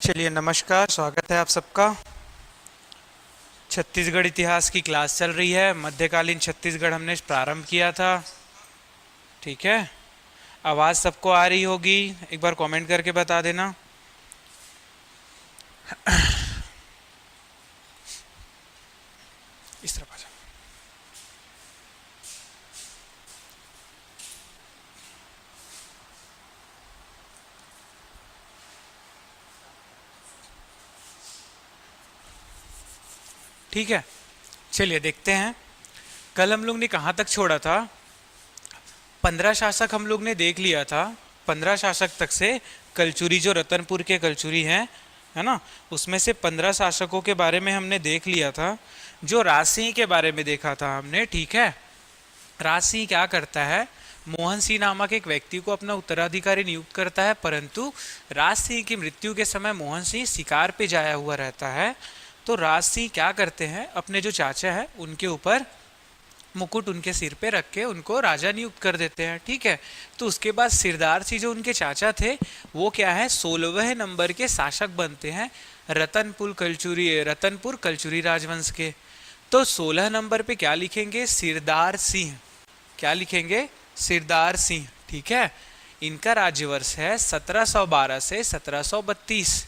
चलिए नमस्कार, स्वागत है आप सबका। छत्तीसगढ़ इतिहास की क्लास चल रही है। मध्यकालीन छत्तीसगढ़ हमने प्रारंभ किया था। ठीक है, आवाज़ सबको आ रही होगी, एक बार कमेंट करके बता देना। इस तरफ आ जाओ। ठीक है, चलिए देखते हैं कल हम लोग ने कहाँ तक छोड़ा था। 15 शासक हम लोग ने देख लिया था। 15 शासक तक से कलचुरी, जो रतनपुर के कलचुरी हैं, है ना, उसमें से 15 शासकों के बारे में हमने देख लिया था। जो राज सिंह के बारे में देखा था हमने। ठीक है, राज सिंह क्या करता है, मोहन सिंह नामक एक व्यक्ति को अपना उत्तराधिकारी नियुक्त करता है, परंतु राज सिंह की मृत्यु के समय मोहन सिंह शिकार पे जाया हुआ रहता है। तो राज सिंह क्या करते हैं, अपने जो चाचा है उनके ऊपर मुकुट उनके सिर पे रख के उनको राजा नियुक्त कर देते हैं। ठीक है, तो उसके बाद सिरदार सिंह जो उनके चाचा थे वो क्या है, 16वें नंबर के शासक बनते हैं रतनपुर कलचुरी राजवंश के। तो 16 नंबर पे क्या लिखेंगे, सिरदार सिंह। क्या लिखेंगे, सिरदार सिंह। ठीक है, इनका राज्यवर्ष है 1712 से 1732।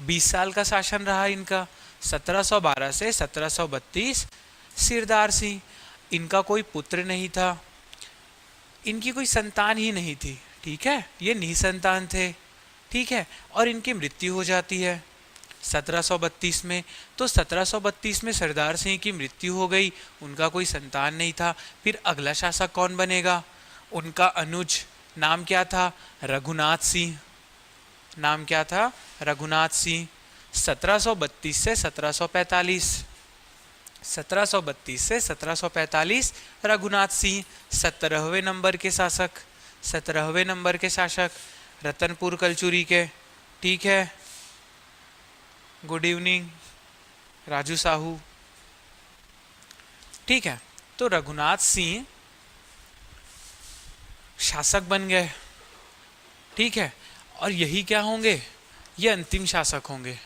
20 साल का शासन रहा इनका, 1712 से 1732। सिरदार सिंह, इनका कोई पुत्र नहीं था, इनकी कोई संतान ही नहीं थी। ठीक है, ये निसंतान थे। ठीक है, और इनकी मृत्यु हो जाती है 1732 में। तो 1732 में सरदार सिंह की मृत्यु हो गई, उनका कोई संतान नहीं था। फिर अगला शासक कौन बनेगा, उनका अनुज, नाम क्या था, रघुनाथ सिंह। नाम क्या था, रघुनाथ सिंह। 1732 से 1745, 1732 से 1745 रघुनाथ सिंह 17वें नंबर के शासक, 17वें नंबर के शासक रतनपुर कलचुरी के। ठीक है, गुड इवनिंग राजू साहू। ठीक है, तो रघुनाथ सिंह शासक बन गए। ठीक है, और यही क्या होंगे, ये अंतिम शासक होंगे।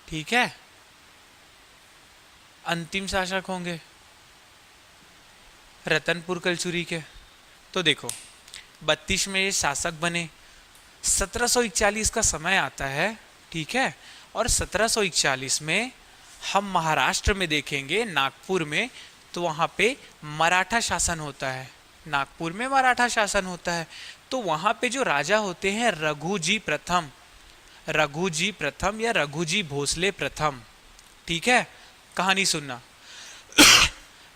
ठीक है, अंतिम शासक होंगे रतनपुर कलचुरी के। तो देखो 32 में ये शासक बने, 1741 का समय आता है। ठीक है, और 1741 में हम महाराष्ट्र में देखेंगे, नागपुर में, तो वहाँ पे मराठा शासन होता है। नागपुर में मराठा शासन होता है। तो वहाँ पे जो राजा होते हैं रघुजी प्रथम, रघुजी प्रथम या रघुजी भोसले प्रथम। ठीक है, कहानी सुनना।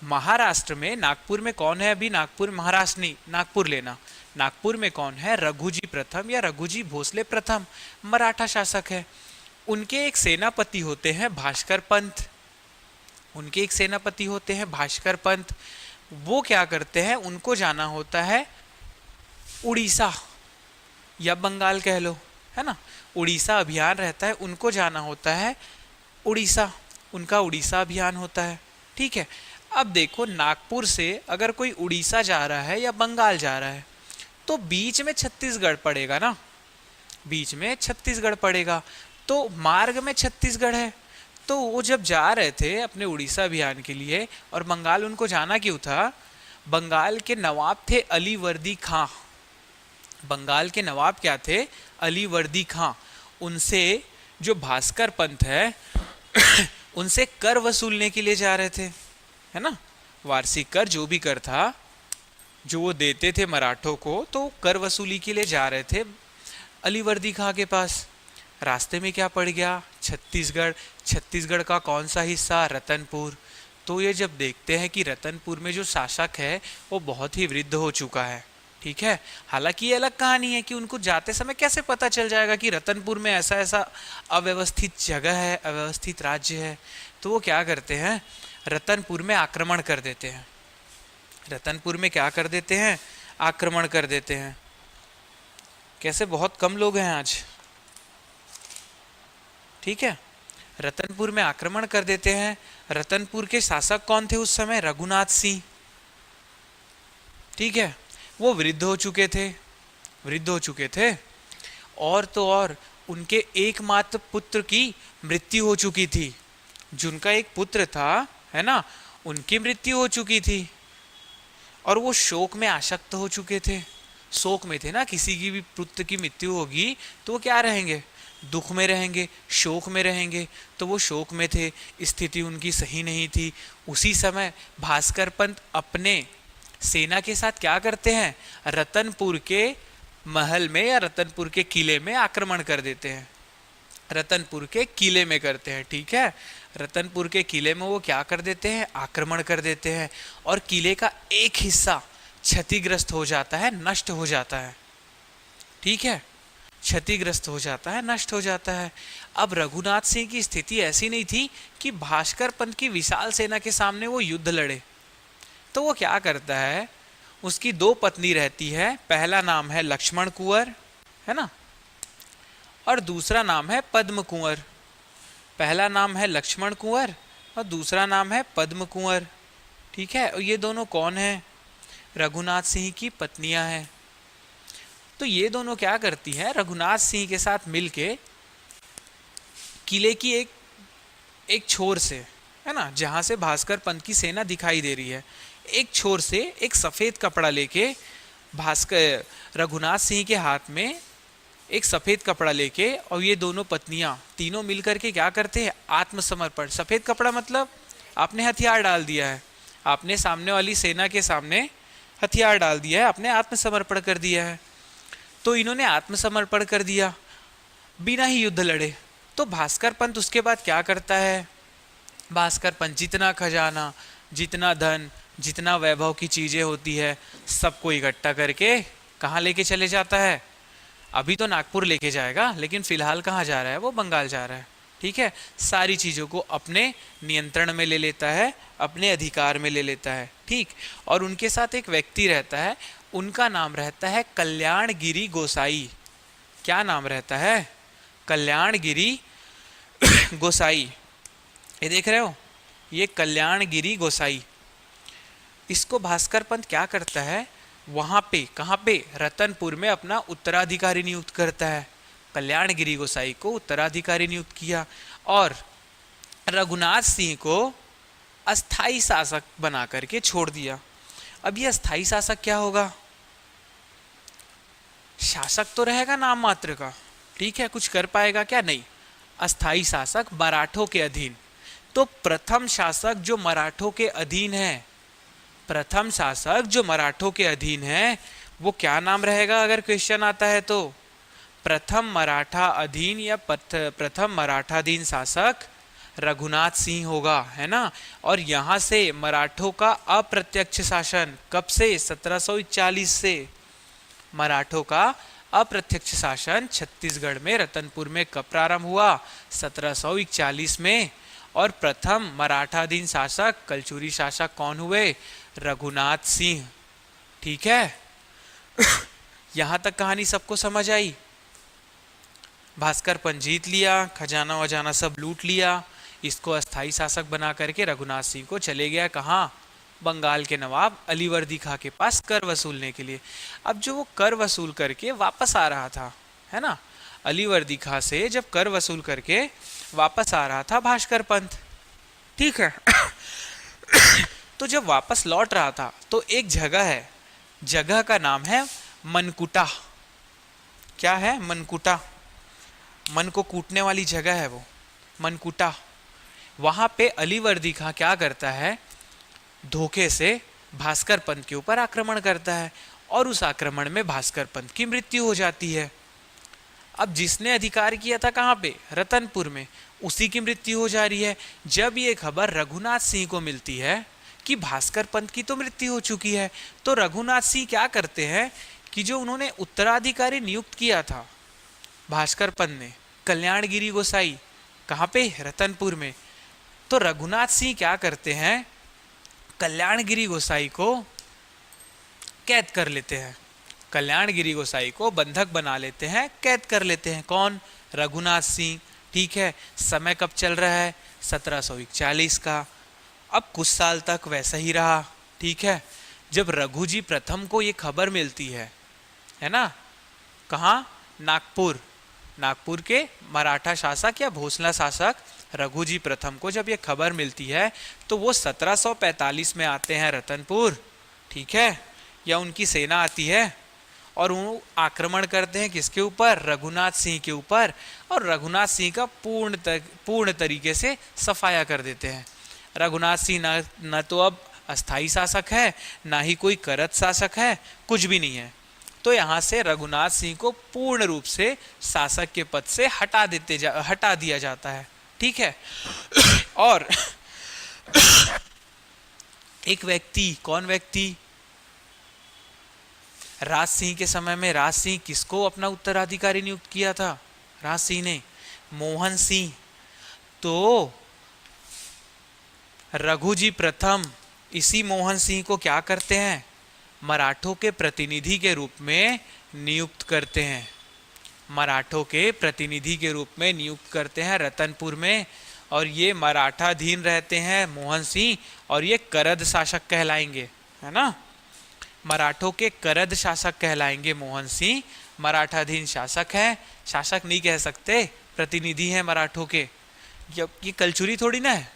महाराष्ट्र में, नागपुर में कौन है अभी, नागपुर महाराष्ट्र नहीं, नागपुर लेना। नागपुर में कौन है, रघुजी प्रथम या रघुजी भोसले प्रथम, मराठा शासक है। उनके एक सेनापति होते हैं भास्कर पंत। उनके एक सेनापति होते हैं भास्कर पंत। वो क्या करते हैं, उनको जाना होता है उड़ीसा या बंगाल कह लो, है ना, उड़ीसा अभियान रहता है, उनको जाना होता है उड़ीसा, उनका उड़ीसा अभियान होता है। ठीक है, अब देखो नागपुर से अगर कोई उड़ीसा जा रहा है या बंगाल जा रहा है तो बीच में छत्तीसगढ़ पड़ेगा ना, बीच में छत्तीसगढ़ पड़ेगा। तो मार्ग में छत्तीसगढ़ है। तो वो जब जा रहे थे अपने उड़ीसा अभियान के लिए, और बंगाल उनको जाना क्यों था, बंगाल के नवाब थे अलीवर्दी खां। बंगाल के नवाब क्या थे, अलीवर्दी खां। उनसे जो भास्कर पंत है उनसे कर वसूलने के लिए जा रहे थे, है ना, वार्षिक कर जो भी कर था जो वो देते थे मराठों को, तो कर वसूली के लिए जा रहे थे अलीवर्दी खां के पास। रास्ते में क्या पड़ गया, छत्तीसगढ़। छत्तीसगढ़ का कौन सा हिस्सा, रतनपुर। तो ये जब देखते हैं कि रतनपुर में जो शासक है वो बहुत ही वृद्ध हो चुका है। ठीक है, हालांकि ये अलग कहानी है कि उनको जाते समय कैसे पता चल जाएगा कि रतनपुर में ऐसा ऐसा अव्यवस्थित जगह है, अव्यवस्थित राज्य है। तो वो क्या करते हैं, रतनपुर में आक्रमण कर देते हैं। रतनपुर में क्या कर देते हैं, आक्रमण कर देते हैं। कैसे बहुत कम लोग हैं आज। ठीक है, रतनपुर में आक्रमण कर देते हैं। रतनपुर के शासक कौन थे उस समय, रघुनाथ सिंह। ठीक है, वो वृद्ध हो चुके थे, वृद्ध हो चुके थे। और तो और उनके एकमात्र पुत्र की मृत्यु हो चुकी थी। जिनका एक पुत्र था, है ना, उनकी मृत्यु हो चुकी थी और वो शोक में आसक्त हो चुके थे। शोक में थे ना, किसी की भी पुत्र की मृत्यु होगी तो वो क्या रहेंगे, दुख में रहेंगे, शोक में रहेंगे। तो वो शोक में थे, स्थिति उनकी सही नहीं थी। उसी समय भास्कर पंत अपने सेना के साथ क्या करते हैं, रतनपुर के महल में या रतनपुर के किले में आक्रमण कर देते हैं। रतनपुर के किले में करते हैं, ठीक है। रतनपुर के किले में वो क्या कर देते हैं, आक्रमण कर देते हैं और किले का एक हिस्सा क्षतिग्रस्त हो जाता है, नष्ट हो जाता है, ठीक है, क्षतिग्रस्त हो जाता है, नष्ट हो जाता है। अब रघुनाथ सिंह की स्थिति ऐसी नहीं थी कि भास्कर पंत की विशाल सेना के सामने वो युद्ध लड़े। तो वो क्या करता है, उसकी दो पत्नी रहती है, पहला नाम है लक्ष्मण कुंवर, है ना, और दूसरा नाम है पद्म कुंवर। पहला नाम है लक्ष्मण कुंवर और दूसरा नाम है पद्म कुंवर, ठीक है। और ये दोनों कौन है, रघुनाथ सिंह की पत्नियां हैं। तो ये दोनों क्या करती हैं, रघुनाथ सिंह के साथ मिलके किले की एक छोर से, है ना, जहां से भास्कर पंत की सेना दिखाई दे रही है, एक छोर से एक सफेद कपड़ा लेके भास्कर रघुनाथ सिंह के हाथ में एक सफेद कपड़ा लेके, और ये दोनों पत्नियां तीनों मिलकर के क्या करते हैं, आत्मसमर्पण। सफेद कपड़ा मतलब आपने हथियार डाल दिया है, आपने सामने वाली सेना के सामने हथियार डाल दिया है, आपने आत्मसमर्पण कर दिया है। तो इन्होंने आत्मसमर्पण कर दिया बिना ही युद्ध लड़े। तो भास्कर पंत उसके बाद क्या करता है, भास्कर पंत जितना खजाना, जितना धन, जितना वैभव की चीजें होती है, सबको इकट्ठा करके कहाँ लेके चले जाता है। अभी तो नागपुर लेके जाएगा, लेकिन फिलहाल कहाँ जा रहा है, वो बंगाल जा रहा है, ठीक है। सारी चीज़ों को अपने नियंत्रण में ले लेता है, अपने अधिकार में ले लेता है, ठीक। और उनके साथ एक व्यक्ति रहता है, उनका नाम रहता है कल्याणगिरी गोसाई। क्या नाम रहता है, कल्याणगिरी गोसाई। ये देख रहे हो, ये कल्याणगिरी गोसाई। इसको भास्कर पंत क्या करता है, वहां पे, कहाँ पे, रतनपुर में अपना उत्तराधिकारी नियुक्त करता है। कल्याणगिरी गोसाई को उत्तराधिकारी नियुक्त किया और रघुनाथ सिंह को अस्थाई शासक बना करके छोड़ दिया। अब ये अस्थाई शासक क्या होगा, शासक तो रहेगा नाम मात्र का, ठीक है, कुछ कर पाएगा क्या, नहीं। अस्थाई शासक मराठों के अधीन। तो प्रथम शासक जो मराठों के अधीन है, प्रथम शासक जो मराठों के अधीन है, वो क्या नाम रहेगा अगर क्वेश्चन आता है तो, प्रथम मराठा अधीन या प्रथम मराठाधीन शासक रघुनाथ सिंह होगा, है ना। और यहाँ से मराठों का अप्रत्यक्ष शासन कब से, 1741 से। मराठों का अप्रत्यक्ष शासन छत्तीसगढ़ में रतनपुर में कब प्रारंभ हुआ, 1741 में। और प्रथम मराठाधीन शासक, कलचुरी शासक कौन हुए, रघुनाथ सिंह, ठीक है। यहां तक कहानी सबको समझ आई। भास्कर पंत जीत लिया, खजाना वजाना सब लूट लिया, इसको अस्थाई शासक बना करके रघुनाथ सिंह को चले गया कहाँ, बंगाल के नवाब अलीवर्दी खां के पास कर वसूलने के लिए। अब जो वो कर वसूल करके वापस आ रहा था, है ना, अलीवर्दी खां से जब कर वसूल करके वापस आ रहा था भास्कर पंत, ठीक है। तो जब वापस लौट रहा था तो एक जगह है, जगह का नाम है मनकुटा। क्या है, मनकुटा, मन को कूटने वाली जगह है वो, मनकुटा। वहां पे अलीवर्दी खां क्या करता है, धोखे से भास्कर पंत के ऊपर आक्रमण करता है और उस आक्रमण में भास्कर पंत की मृत्यु हो जाती है। अब जिसने अधिकार किया था कहाँ पे, रतनपुर में, उसी की मृत्यु हो जा रही है। जब ये खबर रघुनाथ सिंह को मिलती है कि भास्कर पंत की तो मृत्यु हो चुकी है, तो रघुनाथ सिंह क्या करते हैं कि जो उन्होंने उत्तराधिकारी नियुक्त किया था भास्कर पंत ने, कल्याणगिरी गोसाई, कहाँ पे, रतनपुर में, तो रघुनाथ सिंह क्या करते हैं, कल्याणगिरी गोसाई को कैद कर लेते हैं, कल्याणगिरी गोसाई को बंधक बना लेते हैं, कैद कर लेते हैं। कौन, रघुनाथ सिंह, ठीक है। समय कब चल रहा है, 1741 का। अब कुछ साल तक वैसा ही रहा, ठीक है। जब रघुजी प्रथम को ये खबर मिलती है ना, कहाँ, नागपुर, नागपुर के मराठा शासक या भोसला शासक रघुजी प्रथम को जब ये खबर मिलती है तो वो 1745 में आते हैं रतनपुर, ठीक है, या उनकी सेना आती है और वो आक्रमण करते हैं किसके ऊपर, रघुनाथ सिंह के ऊपर, और रघुनाथ सिंह का पूर्ण तरीके से सफाया कर देते हैं। रघुनाथ सिंह न तो अब अस्थाई शासक है, ना ही कोई करत शासक है, कुछ भी नहीं है। तो यहाँ से रघुनाथ सिंह को पूर्ण रूप से शासक के पद से हटा दिया जाता है, ठीक है। और एक व्यक्ति, कौन व्यक्ति, राज सिंह के समय में राज सिंह किसको अपना उत्तराधिकारी नियुक्त किया था, राज सिंह ने मोहन सिंह। तो रघुजी प्रथम इसी मोहन सिंह को क्या करते हैं, मराठों के प्रतिनिधि के रूप में नियुक्त करते हैं, मराठों के प्रतिनिधि के रूप में नियुक्त करते हैं रतनपुर में। और ये मराठाधीन रहते हैं मोहन सिंह, और ये करद शासक कहलाएंगे, है ना, मराठों के करद शासक कहलाएंगे मोहन सिंह। मराठाधीन शासक है, शासक नहीं कह सकते, प्रतिनिधि हैं मराठों के, ये कलचुरी थोड़ी ना है,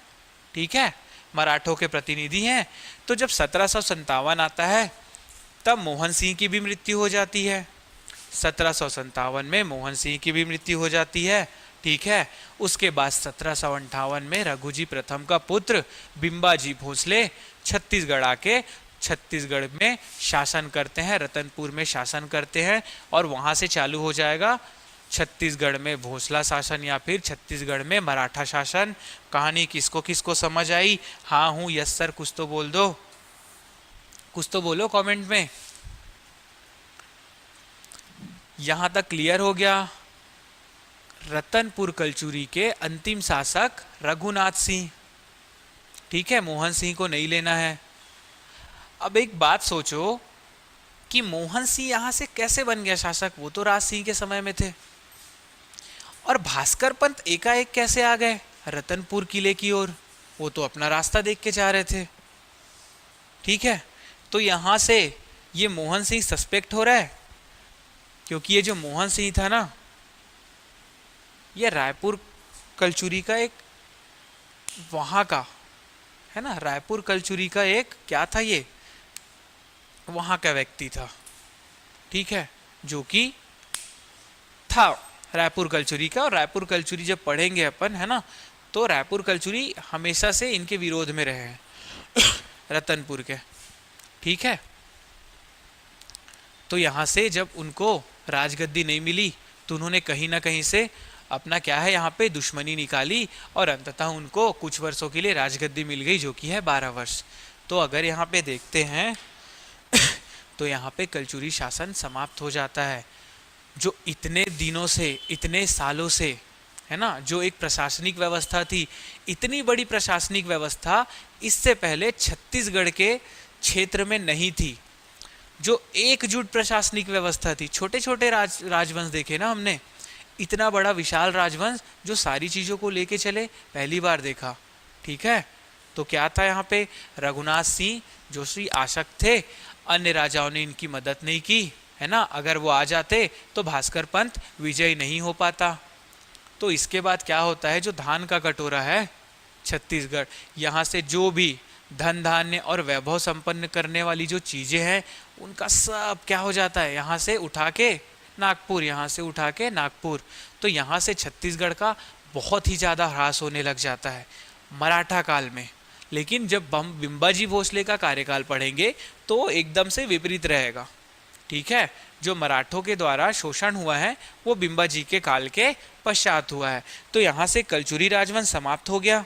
ठीक है, मराठों के प्रतिनिधि हैं। तो जब 1757 आता है तब मोहन सिंह की भी मृत्यु हो जाती है, 1757 में मोहन सिंह की भी मृत्यु हो जाती है, ठीक है। उसके बाद 1758 में रघुजी प्रथम का पुत्र बिंबाजी भोसले छत्तीसगढ़ आके छत्तीसगढ़ में शासन करते हैं, रतनपुर में शासन करते हैं, और वहां से चालू हो जाएगा छत्तीसगढ़ में भोसला शासन या फिर छत्तीसगढ़ में मराठा शासन। कहानी किसको किसको समझ आई, हाँ हूँ यस सर कुछ तो बोल दो, कुछ तो बोलो कमेंट में। यहां तक क्लियर हो गया। रतनपुर कलचुरी के अंतिम शासक रघुनाथ सिंह, ठीक है, मोहन सिंह को नहीं लेना है। अब एक बात सोचो कि मोहन सिंह यहां से कैसे बन गया शासक, वो तो राज सिंह के समय में थे, और भास्कर पंत एकाएक कैसे आ गए रतनपुर किले की ओर, वो तो अपना रास्ता देख के जा रहे थे, ठीक है। तो यहां से ये मोहन सिंह सस्पेक्ट हो रहा है, क्योंकि ये जो मोहन सिंह था ना, ये रायपुर कलचुरी का एक वहां का है ना, रायपुर कलचुरी का एक क्या था, ये वहां का व्यक्ति था, ठीक है, जो कि था रायपुर कलचुरी का। और रायपुर कलचुरी जब पढ़ेंगे अपन, है ना, तो रायपुर कलचुरी हमेशा से इनके विरोध में रहे हैं रतनपुर के, ठीक है। तो यहाँ से जब उनको राजगद्दी नहीं मिली तो उन्होंने कहीं ना कहीं से अपना क्या है यहाँ पे दुश्मनी निकाली, और अंततः उनको कुछ वर्षों के लिए राजगद्दी मिल गई, जो कि है 12 वर्ष। तो अगर यहाँ पे देखते हैं तो यहाँ पे कलचुरी शासन समाप्त हो जाता है, जो इतने दिनों से, इतने सालों से, है ना, जो एक प्रशासनिक व्यवस्था थी, इतनी बड़ी प्रशासनिक व्यवस्था इससे पहले छत्तीसगढ़ के क्षेत्र में नहीं थी। जो एकजुट प्रशासनिक व्यवस्था थी, छोटे छोटे राजवंश देखे ना हमने, इतना बड़ा विशाल राजवंश जो सारी चीज़ों को लेके चले, पहली बार देखा, ठीक है। तो क्या था यहाँ पे, रघुनाथ सिंह जो श्री आशक थे, अन्य राजाओं ने इनकी मदद नहीं की, है ना, अगर वो आ जाते तो भास्कर पंत विजय नहीं हो पाता। तो इसके बाद क्या होता है, जो धान का कटोरा है छत्तीसगढ़, यहाँ से जो भी धन धान्य और वैभव संपन्न करने वाली जो चीजें हैं, उनका सब क्या हो जाता है, यहाँ से उठा के नागपुर, यहाँ से उठा के नागपुर। तो यहाँ से छत्तीसगढ़ का बहुत ही ज़्यादा ह्रास होने लग जाता है मराठा काल में। लेकिन जब हम बिंबाजी भोसले का कार्यकाल पढ़ेंगे तो एकदम से विपरीत रहेगा, ठीक है। जो मराठों के द्वारा शोषण हुआ है वो बिंबाजी के काल के पश्चात हुआ है। तो यहाँ से कलचुरी राजवंश समाप्त हो गया,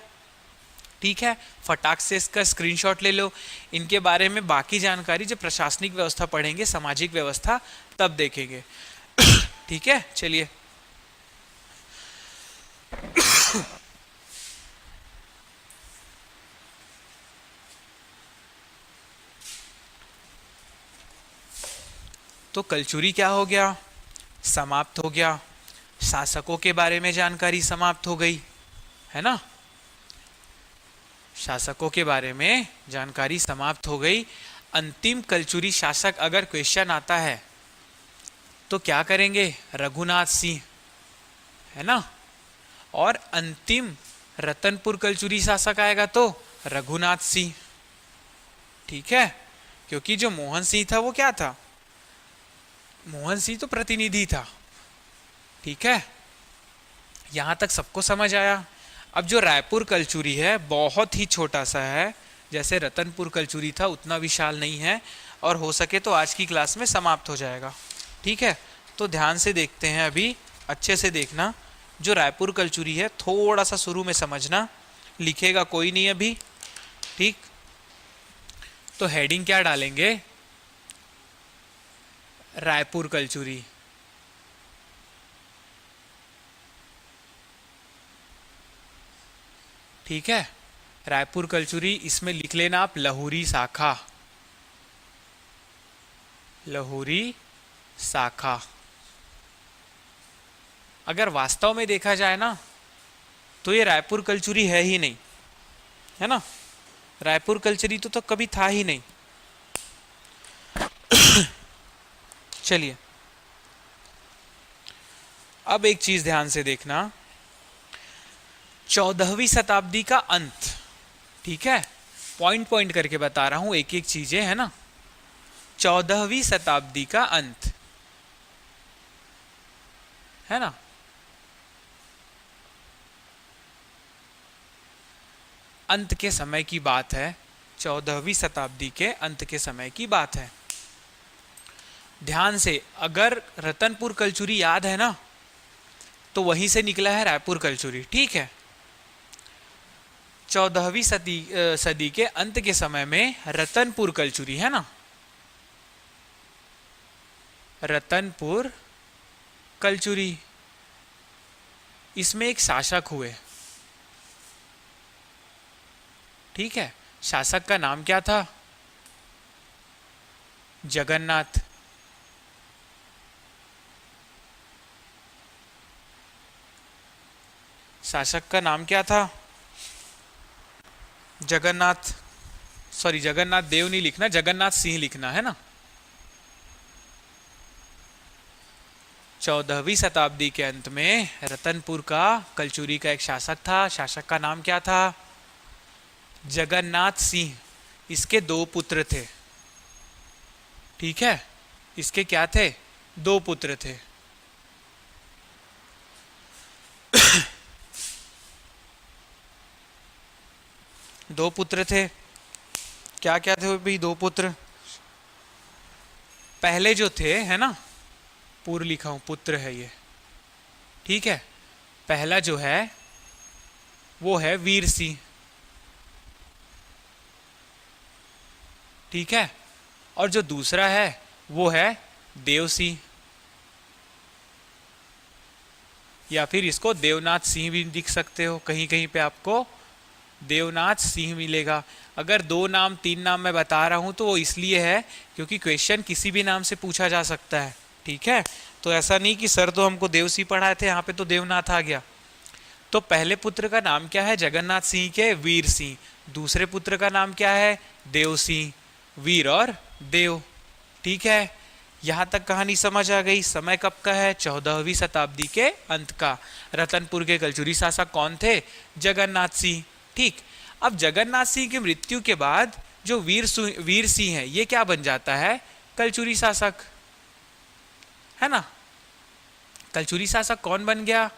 ठीक है। फटाक से इसका स्क्रीनशॉट ले लो। इनके बारे में बाकी जानकारी जब प्रशासनिक व्यवस्था पढ़ेंगे, सामाजिक व्यवस्था, तब देखेंगे, ठीक है। चलिए तो कलचुरी क्या हो गया, समाप्त हो गया। शासकों के बारे में जानकारी समाप्त हो गई, है ना, शासकों के बारे में जानकारी समाप्त हो गई। अंतिम कलचुरी शासक अगर क्वेश्चन आता है तो क्या करेंगे, रघुनाथ सिंह, है ना। और अंतिम रतनपुर कलचुरी शासक आएगा तो रघुनाथ सिंह, ठीक है। क्योंकि जो मोहन सिंह था वो क्या था, मोहन सिंह तो प्रतिनिधि था, ठीक है। यहां तक सबको समझ आया। अब जो रायपुर कलचुरी है बहुत ही छोटा सा है, जैसे रतनपुर कलचुरी था उतना विशाल नहीं है, और हो सके तो आज की क्लास में समाप्त हो जाएगा, ठीक है। तो ध्यान से देखते हैं, अभी अच्छे से देखना। जो रायपुर कलचुरी है थोड़ा सा शुरू में समझना, लिखेगा कोई नहीं अभी, ठीक। तो हेडिंग क्या डालेंगे, रायपुर कलचुरी, ठीक है। रायपुर कलचुरी, इसमें लिख लेना आप लहुरी शाखा, लहुरी शाखा। अगर वास्तव में देखा जाए ना तो ये रायपुर कलचुरी है ही नहीं, है ना। रायपुर कलचुरी तो कभी था ही नहीं। चलिए अब एक चीज ध्यान से देखना, 14वीं शताब्दी का अंत, ठीक है। पॉइंट पॉइंट करके बता रहा हूं, एक एक चीजें, है ना। 14वीं शताब्दी का अंत, है ना। अंत के समय की बात है, 14वीं शताब्दी के अंत के समय की बात है। ध्यान से, अगर रतनपुर कलचुरी याद है ना तो वहीं से निकला है रायपुर कलचुरी, ठीक है। 14वीं सदी के अंत के समय में रतनपुर कलचुरी, है ना, रतनपुर कलचुरी, इसमें एक शासक हुए, ठीक है। शासक का नाम क्या था, जगन्नाथ, शासक का नाम क्या था, जगन्नाथ, सॉरी जगन्नाथ देव नहीं लिखना, जगन्नाथ सिंह लिखना, है ना। 14वीं शताब्दी के अंत में रतनपुर का कलचुरी का एक शासक था, शासक का नाम क्या था, जगन्नाथ सिंह। इसके दो पुत्र थे, ठीक है। इसके क्या थे, दो पुत्र थे। दो पुत्र थे, क्या क्या थे भाई, दो पुत्र। पहले जो थे, है ना, पूर्व लिखा हूं, पुत्र है ये, ठीक है। पहला जो है वो है वीर सिंह, ठीक है। और जो दूसरा है वो है देव सिंह, या फिर इसको देवनाथ सिंह भी लिख सकते हो, कहीं कहीं पे आपको देवनाथ सिंह मिलेगा। अगर दो नाम तीन नाम मैं बता रहा हूं तो वो इसलिए है क्योंकि क्वेश्चन किसी भी नाम से पूछा जा सकता है, ठीक है। तो ऐसा नहीं कि सर तो हमको देव सिंह पढ़ाए थे, यहाँ पे तो देवनाथ आ गया। तो पहले पुत्र का नाम क्या है, जगन्नाथ सिंह के वीर सिंह। दूसरे पुत्र का नाम क्या है, देव सिंह, वीर और देव, ठीक है। यहां तक कहानी समझ आ गई। समय कब का है, 14वीं शताब्दी के अंत का। रतनपुर के कलचुरी शासक कौन थे, जगन्नाथ सिंह, ठीक। अब जगन्नाथ सिंह की मृत्यु के बाद जो वीर सिंह है ये क्या बन जाता है, कलचुरी शासक, है ना। कलचुरी शासक कौन बन गया,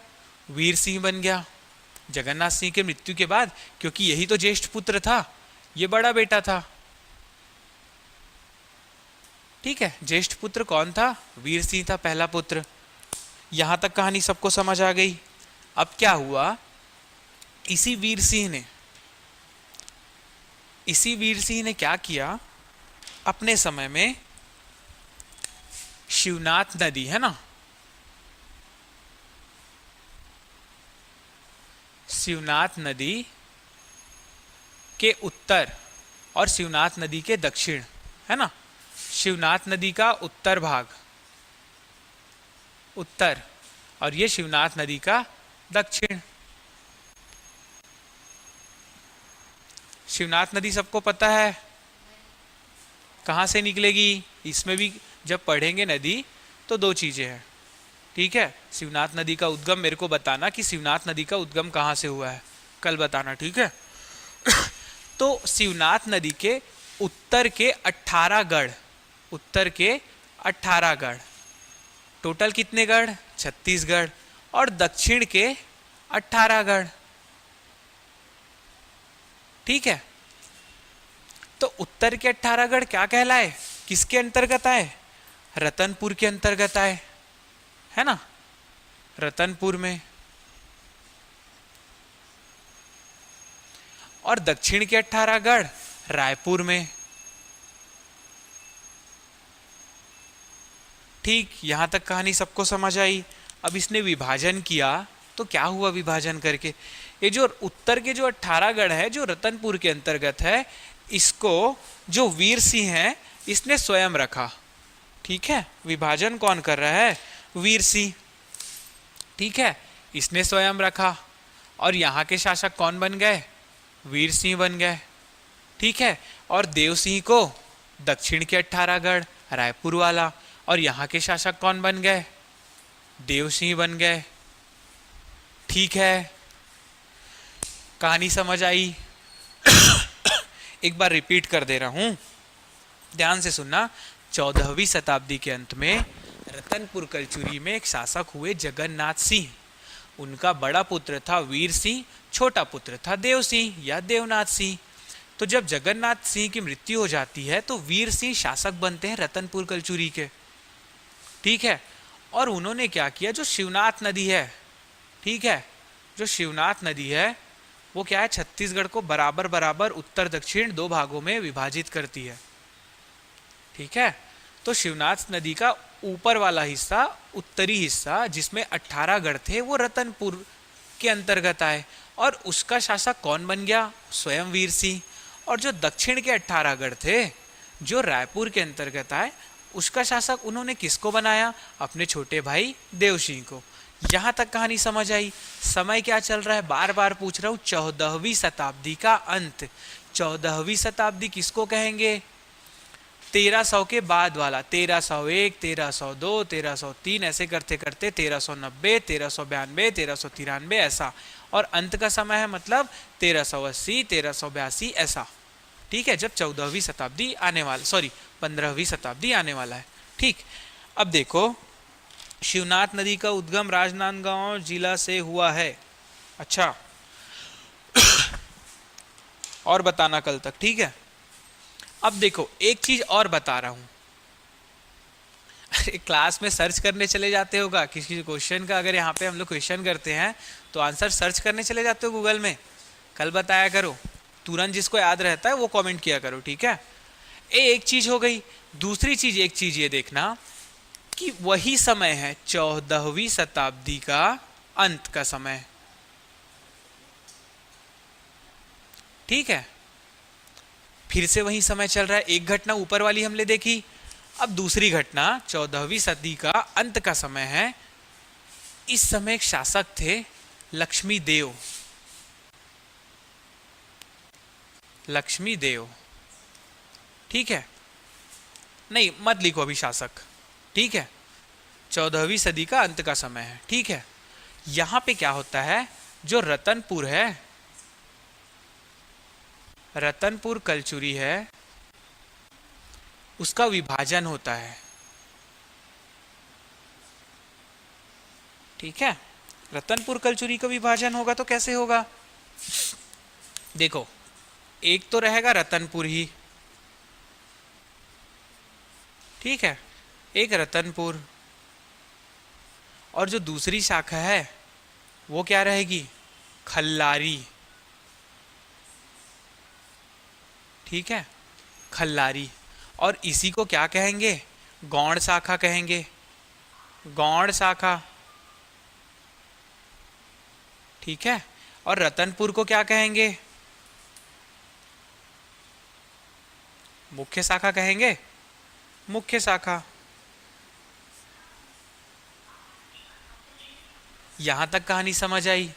वीर सिंह बन गया जगन्नाथ सिंह के मृत्यु के बाद, क्योंकि यही तो ज्येष्ठ पुत्र था, ये बड़ा बेटा था, ठीक है। ज्येष्ठ पुत्र कौन था, वीर सिंह था, पहला पुत्र। यहां तक कहानी सबको समझ आ गई। अब क्या हुआ, इसी वीर सिंह ने क्या किया, अपने समय में शिवनाथ नदी, है ना, शिवनाथ नदी के उत्तर और शिवनाथ नदी के दक्षिण, है ना। शिवनाथ नदी का उत्तर भाग, उत्तर, और ये शिवनाथ नदी का दक्षिण। शिवनाथ नदी सबको पता है कहाँ से निकलेगी, इसमें भी जब पढ़ेंगे नदी तो दो चीजें हैं, ठीक है। शिवनाथ नदी का उद्गम मेरे को बताना कि शिवनाथ नदी का उद्गम कहाँ से हुआ है, कल बताना, ठीक है। तो शिवनाथ नदी के उत्तर के 18 गढ़, उत्तर के 18 गढ़, टोटल कितने गढ़, 36 गढ़, और दक्षिण के 18 गढ़, ठीक है। तो उत्तर के 18 गढ़ क्या कहलाए, किसके अंतर्गत आए, रतनपुर के अंतर्गत आए, है ना, रतनपुर में। और दक्षिण के 18 गढ़ रायपुर में, ठीक। यहां तक कहानी सबको समझ आई। अब इसने विभाजन किया तो क्या हुआ विभाजन करके, ये जो उत्तर के जो 18 गढ़ है जो रतनपुर के अंतर्गत है, इसको जो वीर सिंह है इसने स्वयं रखा, ठीक है। विभाजन कौन कर रहा है, वीर सिंह, ठीक है, इसने स्वयं रखा। और यहाँ के शासक कौन बन गए, वीर सिंह बन गए, ठीक है। और देव सिंह को दक्षिण के 18 गढ़ रायपुर वाला, और यहाँ के शासक कौन बन गए, देव सिंह बन गए, ठीक है। कहानी समझ आई। एक बार रिपीट कर दे रहा हूं, ध्यान से सुनना। 14वीं शताब्दी के अंत में रतनपुर कलचुरी में एक शासक हुए जगन्नाथ सिंह। उनका बड़ा पुत्र था वीर सिंह, छोटा पुत्र था देव सिंह या देवनाथ सिंह। तो जब जगन्नाथ सिंह की मृत्यु हो जाती है तो वीर सिंह शासक बनते हैं रतनपुर कलचुरी के, ठीक है। और उन्होंने क्या किया, जो शिवनाथ नदी है, ठीक है, जो शिवनाथ नदी है वो क्या है, छत्तीसगढ़ को बराबर बराबर उत्तर दक्षिण दो भागों में विभाजित करती है, ठीक है। तो शिवनाथ नदी का ऊपर वाला हिस्सा, उत्तरी हिस्सा जिसमें 18 गढ़ थे, वो रतनपुर के अंतर्गत आए, और उसका शासक कौन बन गया, स्वयं वीर सिंह। और जो दक्षिण के 18 गढ़ थे जो रायपुर के अंतर्गत आए, उसका शासक उन्होंने किसको बनाया, अपने छोटे भाई देव सिंह को। यहां तक कहानी समझ आई। समय क्या चल रहा है, बार बार पूछ रहा हूं, 14वीं शताब्दी का अंत। 14वीं शताब्दी किसको कहेंगे, 1300 के बाद वाला, 1301, 1302, 1303, ऐसे करते करते 1390, 1392, 1393 ऐसा, और अंत का समय है मतलब 1380, 1382 ऐसा, ठीक है। जब 14वीं शताब्दी आने वाला, सॉरी 15वीं शताब्दी आने वाला है, ठीक। अब देखो, शिवनाथ नदी का उद्गम राजनांदगांव जिला से हुआ है, अच्छा। और बताना कल तक, ठीक है। अब देखो एक चीज और बता रहा हूं, अरे क्लास में सर्च करने चले जाते होगा किसी क्वेश्चन का, अगर यहाँ पे हम लोग क्वेश्चन करते हैं तो आंसर सर्च करने चले जाते हो गूगल में, कल बताया करो, तुरंत जिसको याद रहता है वो कमेंट किया करो, ठीक है। एक चीज हो गई। दूसरी चीज, एक चीज ये देखना कि वही समय है 14वीं शताब्दी का अंत का समय, ठीक है। फिर से वही समय चल रहा है। एक घटना ऊपर वाली हमने देखी, अब दूसरी घटना 14वीं सदी का अंत का समय है। इस समय एक शासक थे लक्ष्मी देव, लक्ष्मी देव, ठीक है। नहीं मत लिखो अभी शासक, ठीक है। 14वीं सदी का अंत का समय है, ठीक है। यहां पे क्या होता है, जो रतनपुर है, रतनपुर कलचुरी है, उसका विभाजन होता है, ठीक है। रतनपुर कलचुरी का विभाजन होगा तो कैसे होगा, देखो एक तो रहेगा रतनपुर ही, ठीक है, एक रतनपुर, और जो दूसरी शाखा है वो क्या रहेगी, खल्लारी, ठीक है, खल्लारी। और इसी को क्या कहेंगे, गौड़ शाखा कहेंगे, गौड़ शाखा, ठीक है। और रतनपुर को क्या कहेंगे, मुख्य शाखा कहेंगे, मुख्य शाखा। यहां तक कहानी समझ आई।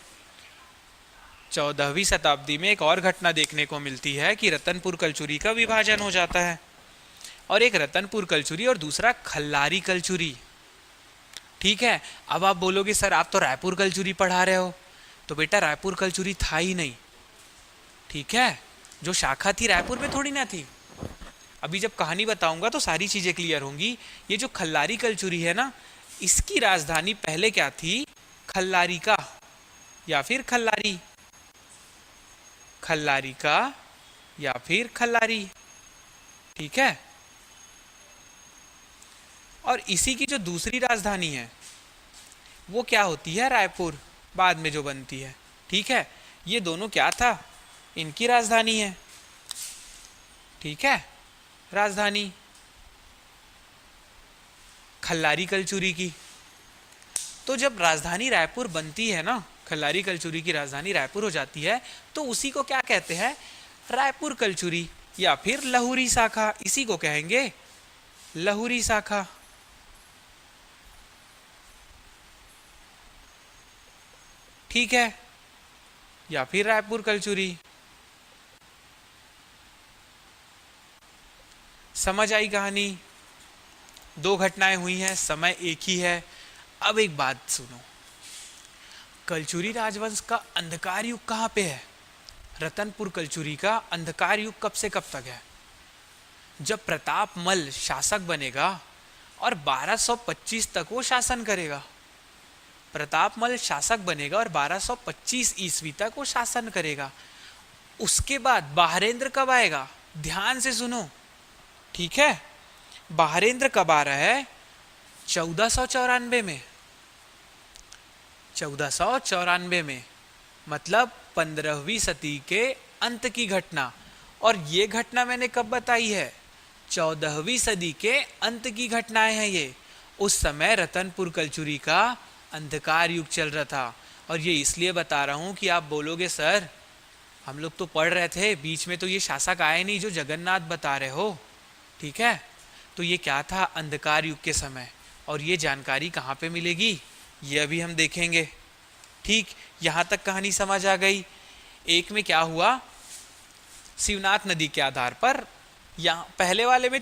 14वीं शताब्दी में एक और घटना देखने को मिलती है कि रतनपुर कलचुरी का विभाजन हो जाता है, और एक रतनपुर कलचुरी और दूसरा खल्लारी कलचुरी, ठीक है। अब आप बोलोगे सर आप तो रायपुर कलचुरी पढ़ा रहे हो, तो बेटा रायपुर कलचुरी था ही नहीं, ठीक है। जो शाखा थी रायपुर में थोड़ी ना थी। अभी जब कहानी बताऊंगा तो सारी चीजें क्लियर होंगी। ये जो खल्लारी कलचुरी है ना, इसकी राजधानी पहले क्या थी? खल्लारी का या फिर खल्लारी, खल्लारी का या फिर खल्लारी, ठीक है। और इसी की जो दूसरी राजधानी है वो क्या होती है? रायपुर, बाद में जो बनती है, ठीक है। ये दोनों क्या था? इनकी राजधानी है, ठीक है। राजधानी खल्लारी कलचुरी की। तो जब राजधानी रायपुर बनती है ना, खल्लारी कलचुरी की राजधानी रायपुर हो जाती है, तो उसी को क्या कहते हैं? रायपुर कलचुरी या फिर लहुरी शाखा, इसी को कहेंगे लहुरी शाखा, ठीक है, या फिर रायपुर कलचुरी। समझ आई कहानी? दो घटनाएं हुई हैं, समय एक ही है। अब एक बात सुनो, कलचुरी राजवंश का अंधकार युग कहाँ पे है? रतनपुर कलचुरी का अंधकार युग कब से कब तक है? जब प्रतापमल शासक बनेगा और 1225 तक वो शासन करेगा। प्रतापमल शासक बनेगा और 1225 ईस्वी तक वो शासन करेगा। उसके बाद बहारेंद्र कब आएगा? ध्यान से सुनो, ठीक है। बहारेंद्र कब आ रहा है? 1494 में, 1494 में, मतलब 15वीं सदी के अंत की घटना। और ये घटना मैंने कब बताई है? 14वीं सदी के अंत की घटनाएं हैं ये। उस समय रतनपुर कलचुरी का अंधकार युग चल रहा था। और ये इसलिए बता रहा हूं कि आप बोलोगे सर हम लोग तो पढ़ रहे थे, बीच में तो ये शासक आए नहीं जो जगन्नाथ बता रहे हो, ठीक है। तो ये क्या था? अंधकार युग के समय। और ये जानकारी कहाँ पे मिलेगी? ये अभी हम देखेंगे, ठीक। यहाँ तक कहानी समझ आ गई। एक में क्या हुआ? शिवनाथ नदी के आधार पर, यहाँ पहले वाले में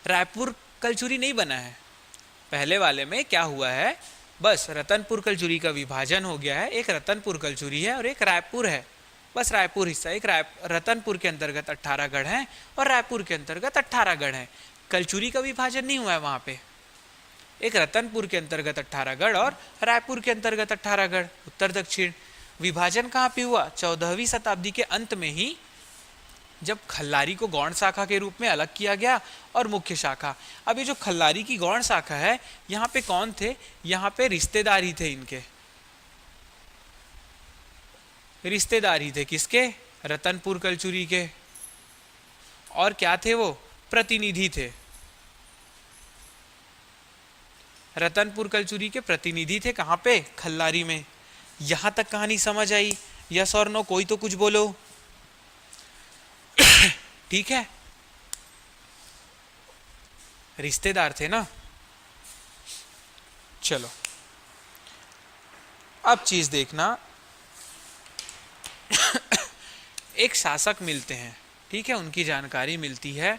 रायपुर कलचुरी नहीं बना है। पहले वाले में क्या हुआ है? बस रतनपुर कलचुरी का विभाजन हो गया है। एक रतनपुर कलचुरी है और एक रायपुर है, बस रायपुर हिस्सा। एक रतनपुर के अंतर्गत 18 गढ़ हैं और रायपुर के अंतर्गत 18 गढ़ हैं। कलचुरी का विभाजन नहीं हुआ है वहाँ पे। एक रतनपुर के अंतर्गत 18 गढ़ और रायपुर के अंतर्गत 18 गढ़, उत्तर दक्षिण। विभाजन कहाँ पे हुआ? 14वीं शताब्दी के अंत में ही, जब खल्लारी को गौण शाखा के रूप में अलग किया गया और मुख्य शाखा। अब ये जो खल्लारी की गौण शाखा है, यहाँ पे कौन थे? यहाँ पे रिश्तेदार ही थे इनके, रिश्तेदार ही थे। किसके? रतनपुर कलचुरी के। और क्या थे वो? प्रतिनिधि थे। रतनपुर कलचुरी के प्रतिनिधि थे। कहाँ पे? खल्लारी में। यहां तक कहानी समझ आई? यस और नो? कोई तो कुछ बोलो, ठीक है। रिश्तेदार थे ना। चलो अब चीज देखना। एक शासक मिलते हैं, ठीक है, उनकी जानकारी मिलती है।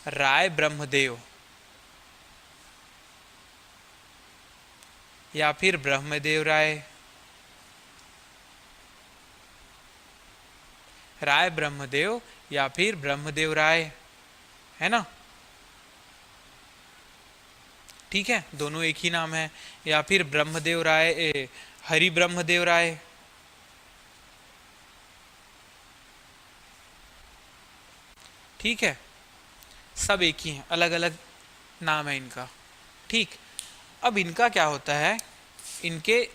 राय ब्रह्मदेव या फिर ब्रह्मदेव राय, राय ब्रह्मदेव या फिर ब्रह्मदेव राय, है ना, ठीक है। दोनों एक ही नाम है। या फिर ब्रह्मदेव राय, हरि ब्रह्मदेव राय, ठीक है। सब एक ही हैं, अलग अलग नाम है इनका, ठीक। अब इनका क्या होता है? इनके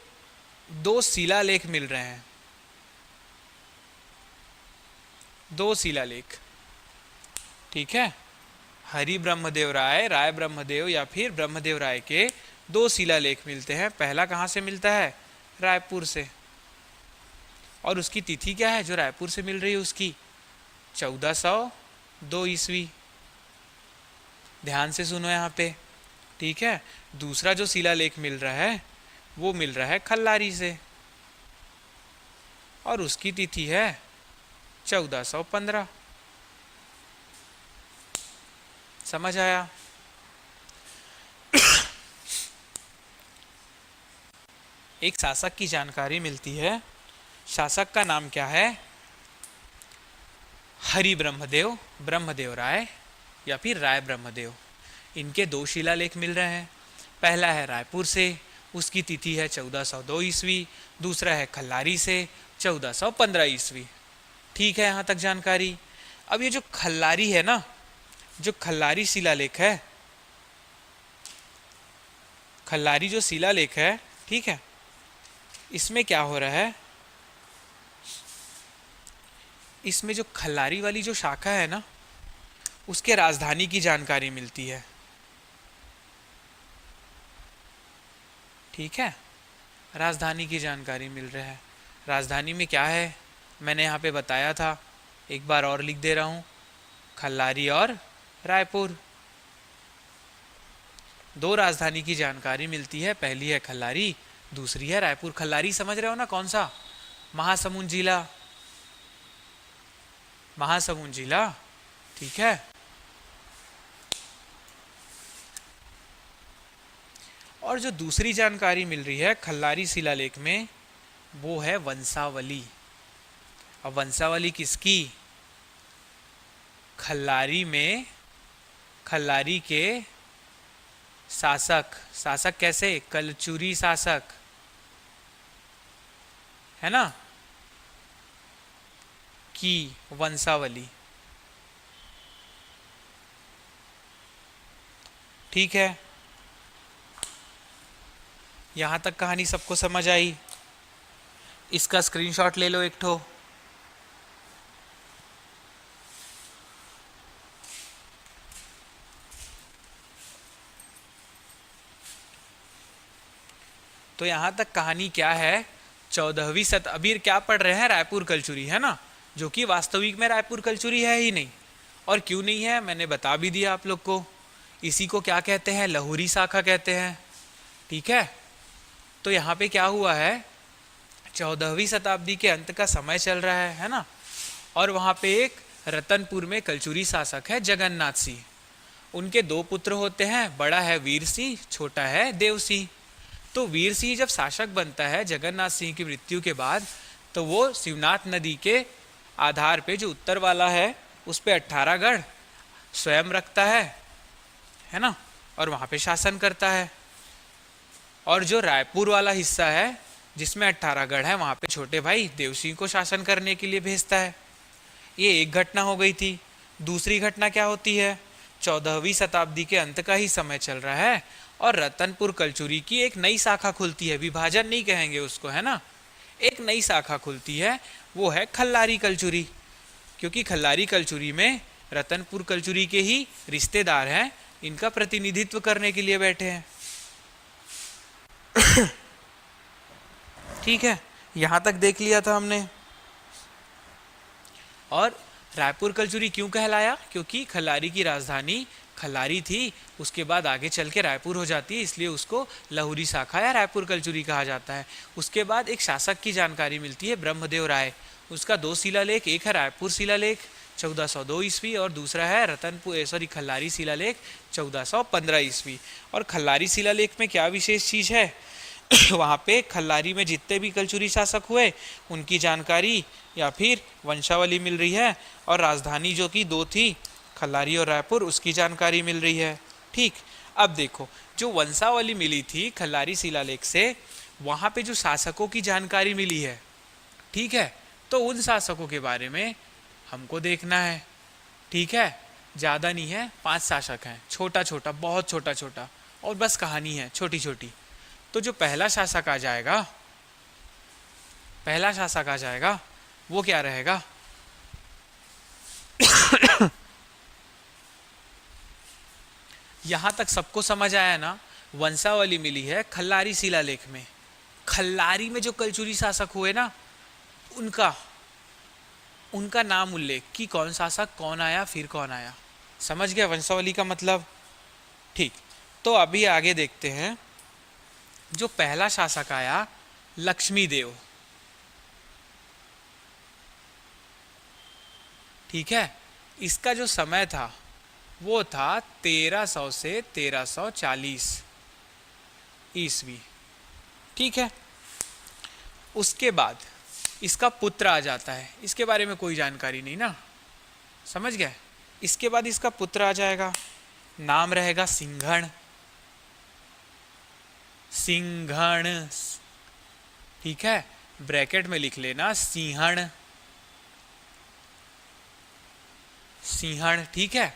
दो शिलालेख मिल रहे हैं, दो शिलालेख, ठीक है। हरि ब्रह्मदेव राय, राय ब्रह्मदेव या फिर ब्रह्मदेव राय के दो शिलालेख मिलते हैं। पहला कहाँ से मिलता है? रायपुर से। और उसकी तिथि क्या है जो रायपुर से मिल रही है? उसकी 1402 ईस्वी। ध्यान से सुनो यहाँ पे, ठीक है। दूसरा जो शिलालेख मिल रहा है वो मिल रहा है खल्लारी से और उसकी तिथि है 1415। समझ आया? एक शासक की जानकारी मिलती है। शासक का नाम क्या है? हरि ब्रह्मदेव, ब्रह्मदेव राय या फिर राय ब्रह्मदेव। इनके दो शिलालेख मिल रहे हैं। पहला है रायपुर से, उसकी तिथि है 1402 ईस्वी। दूसरा है खल्लारी से 1415 ईस्वी। ठीक है, यहाँ तक जानकारी। अब ये जो खल्लारी है ना, जो खल्लारी शिलालेख है, खल्लारी जो शिलालेख है, ठीक है, इसमें क्या हो रहा है? इसमें जो खल्लारी वाली जो शाखा है ना, उसके राजधानी की जानकारी मिलती है। ठीक है, राजधानी की जानकारी मिल रहा है। राजधानी में क्या है मैंने यहाँ पे बताया था, एक बार और लिख दे रहा हूँ, खल्लारी और रायपुर। दो राजधानी की जानकारी मिलती है, पहली है खल्लारी, दूसरी है रायपुर। खल्लारी समझ रहे हो ना, कौन सा? महासमुंद जिला, महासमुंद जिला। ठीक है, और जो दूसरी जानकारी मिल रही है खल्लारी शिलालेख में, वो है वंशावली। अब वंशावली किसकी? खल्लारी में खल्लारी के शासक, शासक कैसे? कलचुरी शासक, है ना, की वंशावली। ठीक है, यहां तक कहानी सबको समझ आई? इसका स्क्रीनशॉट ले लो एक ठो। तो यहां तक कहानी क्या है? 14वीं अभी क्या पढ़ रहे हैं? रायपुर कलचुरी, है ना, जो कि वास्तविक में रायपुर कलचुरी है ही नहीं। और क्यों नहीं है मैंने बता भी दिया आप लोग को। इसी को क्या कहते हैं? लहुरी शाखा कहते हैं। ठीक है, तो यहाँ पे क्या हुआ है, 14वीं शताब्दी के अंत का समय चल रहा है ना, और वहाँ पे एक रतनपुर में कलचुरी शासक है जगन्नाथ सिंह। उनके दो पुत्र होते हैं, बड़ा है वीर सिंह, छोटा है देव सिंह। तो वीर सिंह जब शासक बनता है जगन्नाथ सिंह की मृत्यु के बाद, तो वो शिवनाथ नदी के आधार पे जो उत्तर वाला है उस पे 18 गढ़ स्वयं रखता है ना, और वहाँ पे शासन करता है। और जो रायपुर वाला हिस्सा है जिसमें 18 गढ़ है, वहाँ पे छोटे भाई देव सिंह को शासन करने के लिए भेजता है। ये एक घटना हो गई थी। दूसरी घटना क्या होती है? 14वीं शताब्दी के अंत का ही समय चल रहा है और रतनपुर कलचुरी की एक नई शाखा खुलती है। विभाजन नहीं कहेंगे उसको, है ना, एक नई शाखा खुलती है, वो है खल्लारी कलचुरी। क्योंकि खल्लारी कलचुरी में रतनपुर कलचुरी के ही रिश्तेदार हैं, इनका प्रतिनिधित्व करने के लिए बैठे हैं। ठीक है, यहां तक देख लिया था हमने। और रायपुर कलचुरी क्यों कहलाया? क्योंकि खल्लारी की राजधानी खल्लारी थी, उसके बाद आगे चल के रायपुर हो जाती है, इसलिए उसको लहुरी शाखा या रायपुर कलचुरी कहा जाता है। उसके बाद एक शासक की जानकारी मिलती है, ब्रह्मदेव राय। उसका दो शिलालेख, एक है रायपुर शिलालेख 1402 ईस्वी और दूसरा है खल्लारी शिलालेख 1415 ईस्वी। और खल्लारी शिलालेख में क्या विशेष चीज़ है? वहाँ पे खल्लारी में जितने भी कलचुरी शासक हुए उनकी जानकारी या फिर वंशावली मिल रही है, और राजधानी जो कि दो थी, खल्लारी और रायपुर, उसकी जानकारी मिल रही है। ठीक, अब देखो, जो वंशावली मिली थी खल्लारी शिलालेख से, वहाँ पे जो शासकों की जानकारी मिली है, ठीक है, तो उन शासकों के बारे में हमको देखना है। ठीक है, ज़्यादा नहीं है, 5 शासक हैं, छोटा छोटा, बहुत छोटा छोटा, और बस कहानी है छोटी छोटी। तो जो पहला शासक आ जाएगा, पहला शासक आ जाएगा, वो क्या रहेगा? यहां तक सबको समझ आया ना? वंशावली मिली है खल्लारी शिलालेख में। खल्लारी में जो कलचुरी शासक हुए ना, उनका नाम उल्लेख कि कौन शासक, कौन आया, फिर कौन आया। समझ गया वंशावली का मतलब? ठीक, तो अभी आगे देखते हैं। जो पहला शासक आया, लक्ष्मी देव, ठीक है, इसका जो समय था वो था 1300 से 1340 ईस्वी। ठीक है, उसके बाद इसका पुत्र आ जाता है, इसके बारे में कोई जानकारी नहीं ना, समझ गए। इसके बाद इसका पुत्र आ जाएगा, नाम रहेगा सिंघण, सिंघण, ठीक है, ब्रैकेट में लिख लेना सिंहण, सिंहण, ठीक है,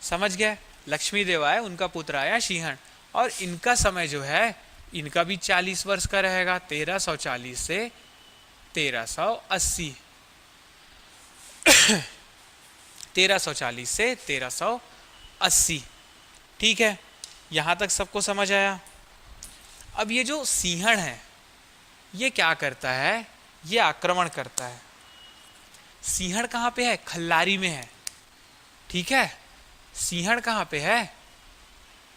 समझ गए। लक्ष्मी देव आए, उनका पुत्र आया सिंहण, और इनका समय जो है इनका भी 40 वर्ष का रहेगा, 1340 से 1380, 1340 से 1380, ठीक है, यहां तक सबको समझ आया। अब ये जो सिंहण है ये क्या करता है, ये आक्रमण करता है। सिंहण कहाँ पे है, खल्लारी में है, ठीक है, सिंहण कहाँ पे है,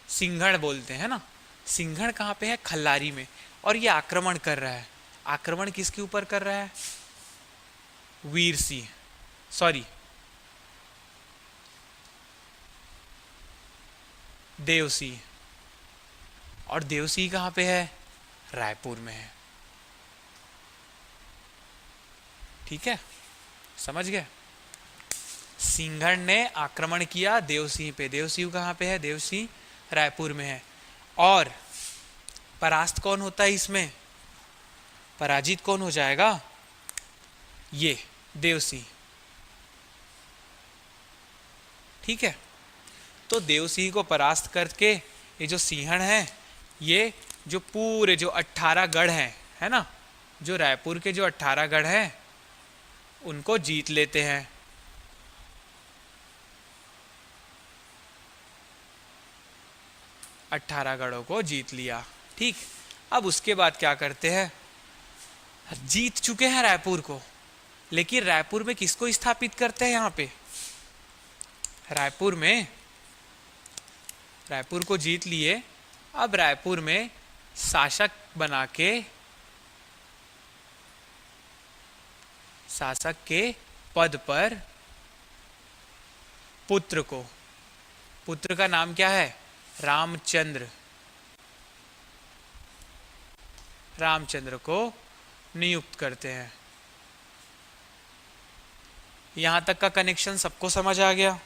सिंघण बोलते हैं ना, सिंघण कहाँ पे है, खल्लारी में, और ये आक्रमण कर रहा है। आक्रमण किसके ऊपर कर रहा है, वीर सिंह, सॉरी देवसिंह, और देवसिंह कहाँ पे है, रायपुर में है, ठीक है, समझ गए। सिंघण ने आक्रमण किया देवसिंह पे, देवसिंह कहाँ पे है, देवसिंह रायपुर में है, और परास्त कौन होता है इसमें, पराजित कौन हो जाएगा, ये देवसिंह, ठीक है। तो देवसिंह को परास्त करके ये जो सिंहण है, ये जो पूरे जो 18 गढ़ हैं, है ना, जो रायपुर के जो 18 गढ़ हैं उनको जीत लेते हैं। अट्ठारह गढ़ों को जीत लिया, ठीक। अब उसके बाद क्या करते हैं, जीत चुके हैं रायपुर को, लेकिन रायपुर में किसको स्थापित करते हैं, यहाँ पे रायपुर में, रायपुर को जीत लिए, अब रायपुर में शासक बना के, शासक के पद पर पुत्र को, पुत्र का नाम क्या है, रामचंद्र, रामचंद्र को नियुक्त करते हैं। यहां तक का कनेक्शन सबको समझ आ गया।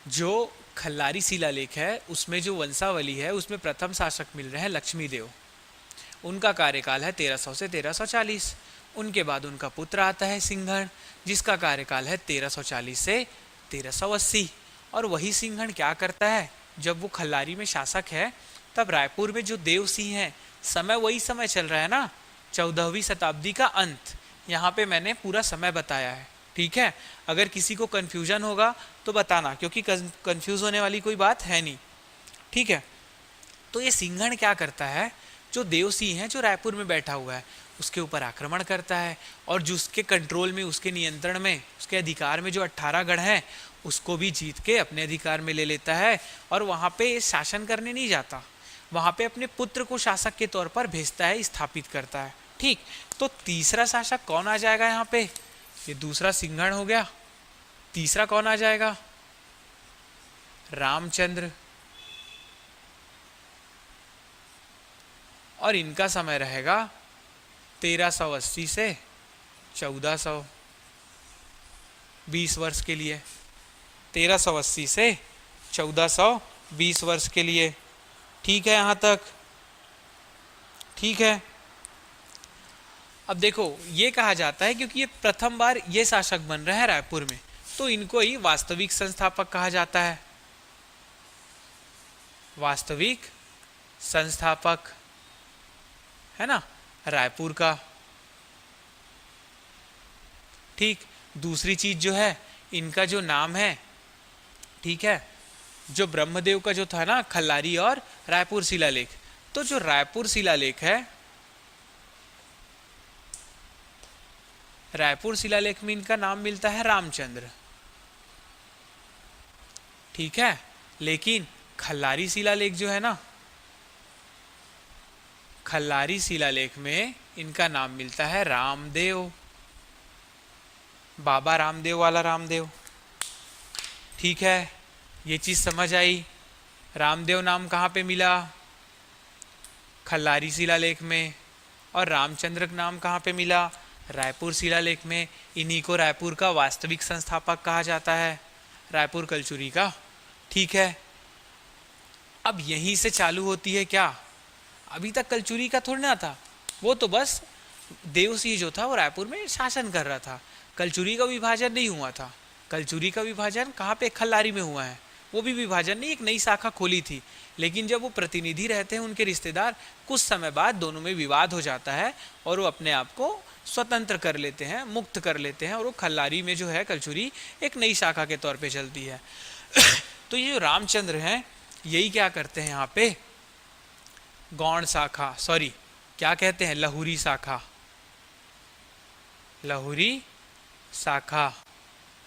जो खल्लारी शिलालेख है उसमें जो वंशावली है उसमें प्रथम शासक मिल रहे हैं लक्ष्मी देव, उनका कार्यकाल है 1300 से 1340। उनके बाद उनका पुत्र आता है सिंघण, जिसका कार्यकाल है 1340 से 1380। और वही सिंघण क्या करता है, जब वो खल्लारी में शासक है तब रायपुर में जो देव सिंह है, समय वही समय चल रहा है ना, 14वीं शताब्दी का अंत, यहाँ पे मैंने पूरा समय बताया है, ठीक है। अगर किसी को कन्फ्यूजन होगा तो बताना, क्योंकि कन्फ्यूज होने वाली कोई बात है नहीं, ठीक है। तो ये सिंघण क्या करता है, जो देव सिंह है जो रायपुर में बैठा हुआ है उसके ऊपर आक्रमण करता है, और जो उसके कंट्रोल में, उसके नियंत्रण में, उसके अधिकार में जो 18 गढ़ हैं उसको भी जीत के अपने अधिकार में ले लेता है। और वहाँ पे शासन करने नहीं जाता, वहाँ पे अपने पुत्र को शासक के तौर पर भेजता है, स्थापित करता है, ठीक। तो तीसरा शासक कौन आ जाएगा यहाँ पे, ये दूसरा सिंघण हो गया, तीसरा कौन आ जाएगा, रामचंद्र, और इनका समय रहेगा 1380 से 1400, 20 वर्ष के लिए, 1380 से 1420 वर्ष के लिए, ठीक है, यहाँ तक ठीक है। अब देखो ये कहा जाता है क्योंकि ये प्रथम बार ये शासक बन रहे हैं रायपुर में, तो इनको ही वास्तविक संस्थापक कहा जाता है, वास्तविक संस्थापक, है ना, रायपुर का, ठीक। दूसरी चीज जो है, इनका जो नाम है, ठीक है, जो ब्रह्मदेव का जो था ना खल्लारी और रायपुर शिलालेख, तो जो रायपुर शिलालेख है, रायपुर शिलालेख में इनका नाम मिलता है रामचंद्र, ठीक है। लेकिन खल्लारी शिलालेख जो है ना, खल्लारी शिलालेख में इनका नाम मिलता है रामदेव, बाबा रामदेव वाला रामदेव, ठीक है। ये चीज समझ आई, रामदेव नाम कहाँ पे मिला? खल्लारी शिलालेख में। और रामचंद्र नाम कहाँ पे मिला? रायपुर शिलालेख में। इन्हीं को रायपुर का वास्तविक संस्थापक कहा जाता है, रायपुर कलचुरी का। ठीक है, अब यहीं से चालू होती है क्या? अभी तक कलचुरी का थोड़ा ना था, वो तो बस देवसिंह जो था वो रायपुर में शासन कर रहा था। कलचुरी का विभाजन नहीं हुआ था। कलचुरी का विभाजन कहाँ पे? खल्लारी में हुआ है। वो भी विभाजन नहीं, एक नई शाखा खोली थी। लेकिन जब वो प्रतिनिधि रहते हैं उनके रिश्तेदार, कुछ समय बाद दोनों में विवाद हो जाता है और वो अपने आप को स्वतंत्र कर लेते हैं, मुक्त कर लेते हैं, और वो खल्लारी में जो है कलचुरी एक नई शाखा के तौर पे चलती है। तो ये जो रामचंद्र हैं यही क्या करते हैं यहाँ पे? गौड़ शाखा, सॉरी क्या कहते हैं, लहुरी शाखा, लहुरी शाखा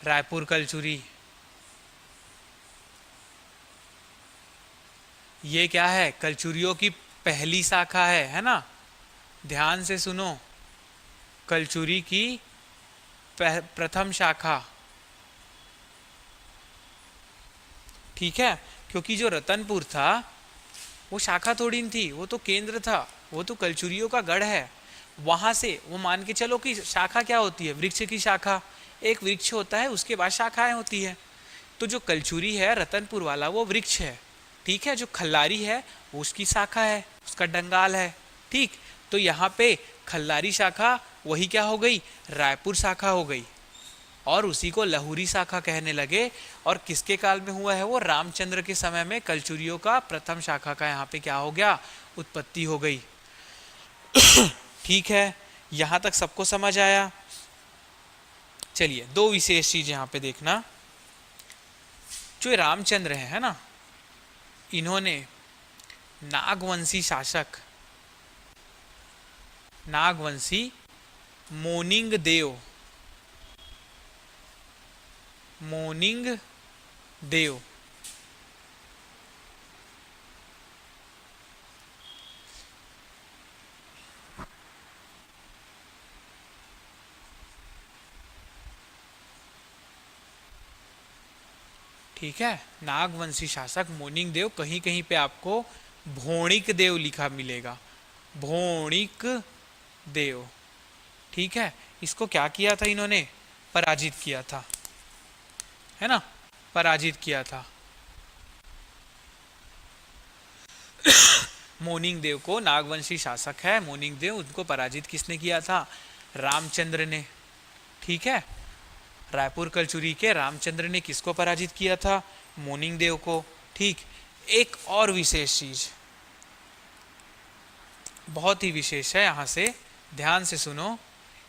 रायपुर कलचुरी। ये क्या है? कलचुरियों की पहली शाखा है ना? ध्यान से सुनो, कलचुरी की प्रथम शाखा। ठीक है, क्योंकि जो रतनपुर था वो शाखा थोड़ी न थी, वो तो केंद्र था, वो तो कलचुरियों का गढ़ है। वहां से वो मान के चलो कि शाखा क्या होती है? वृक्ष की शाखा। एक वृक्ष होता है, उसके बाद शाखाएं होती है। तो जो कलचुरी है रतनपुर वाला वो वृक्ष है। ठीक है, जो खल्लारी है वो उसकी शाखा है, उसका डंगाल है। ठीक, तो यहाँ पे खल्लारी शाखा वही क्या हो गई? रायपुर शाखा हो गई, और उसी को लहुरी शाखा कहने लगे। और किसके काल में हुआ है वो? रामचंद्र के समय में कलचुरियों का प्रथम शाखा का यहाँ पे क्या हो गया? उत्पत्ति हो गई। ठीक है, यहाँ तक सबको समझ आया? चलिए, दो विशेष चीज यहाँ पे देखना। जो रामचंद्र है ना, इन्होंने नागवंशी शासक, नागवंशी मोनिंग देव, मोनिंग देव ठीक है, नागवंशी शासक मोनिंग देव। कहीं कहीं पे आपको भोणिक देव लिखा मिलेगा, भोणिक देव। ठीक है, इसको क्या किया था इन्होंने? पराजित किया था, है ना? पराजित किया था। मोनिंग देव को, नागवंशी शासक है मोनिंग देव, उनको पराजित किसने किया था? रामचंद्र ने। ठीक है, रायपुर कलचुरी के रामचंद्र ने किसको पराजित किया था? मोनिंग देव को। ठीक, एक और विशेष चीज, बहुत ही विशेष है, यहां से ध्यान से सुनो।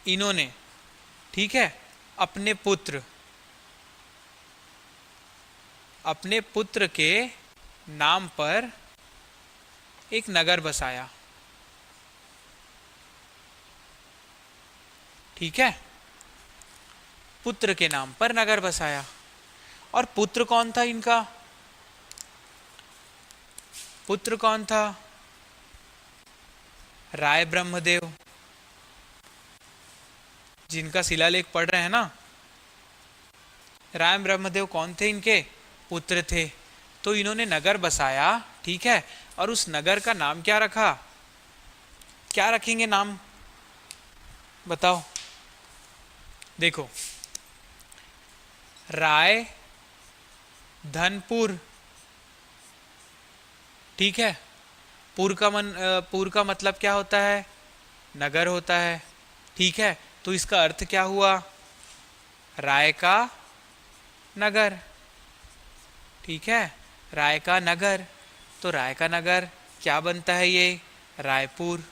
इन्होंने, ठीक है, अपने पुत्र के नाम पर एक नगर बसाया। ठीक है, पुत्र के नाम पर नगर बसाया। और पुत्र कौन था इनका? पुत्र कौन था? राय ब्रह्मदेव, जिनका शिलालेख पढ़ रहे हैं ना। राय ब्रह्मदेव कौन थे? इनके पुत्र थे। तो इन्होंने नगर बसाया, ठीक है, और उस नगर का नाम क्या रखा? क्या रखेंगे नाम? बताओ। देखो, राय धनपुर। ठीक है, पुर का मतलब क्या होता है? नगर होता है। ठीक है, तो इसका अर्थ क्या हुआ? राय का नगर। ठीक है, राय का नगर। तो राय का नगर क्या बनता है? ये रायपुर।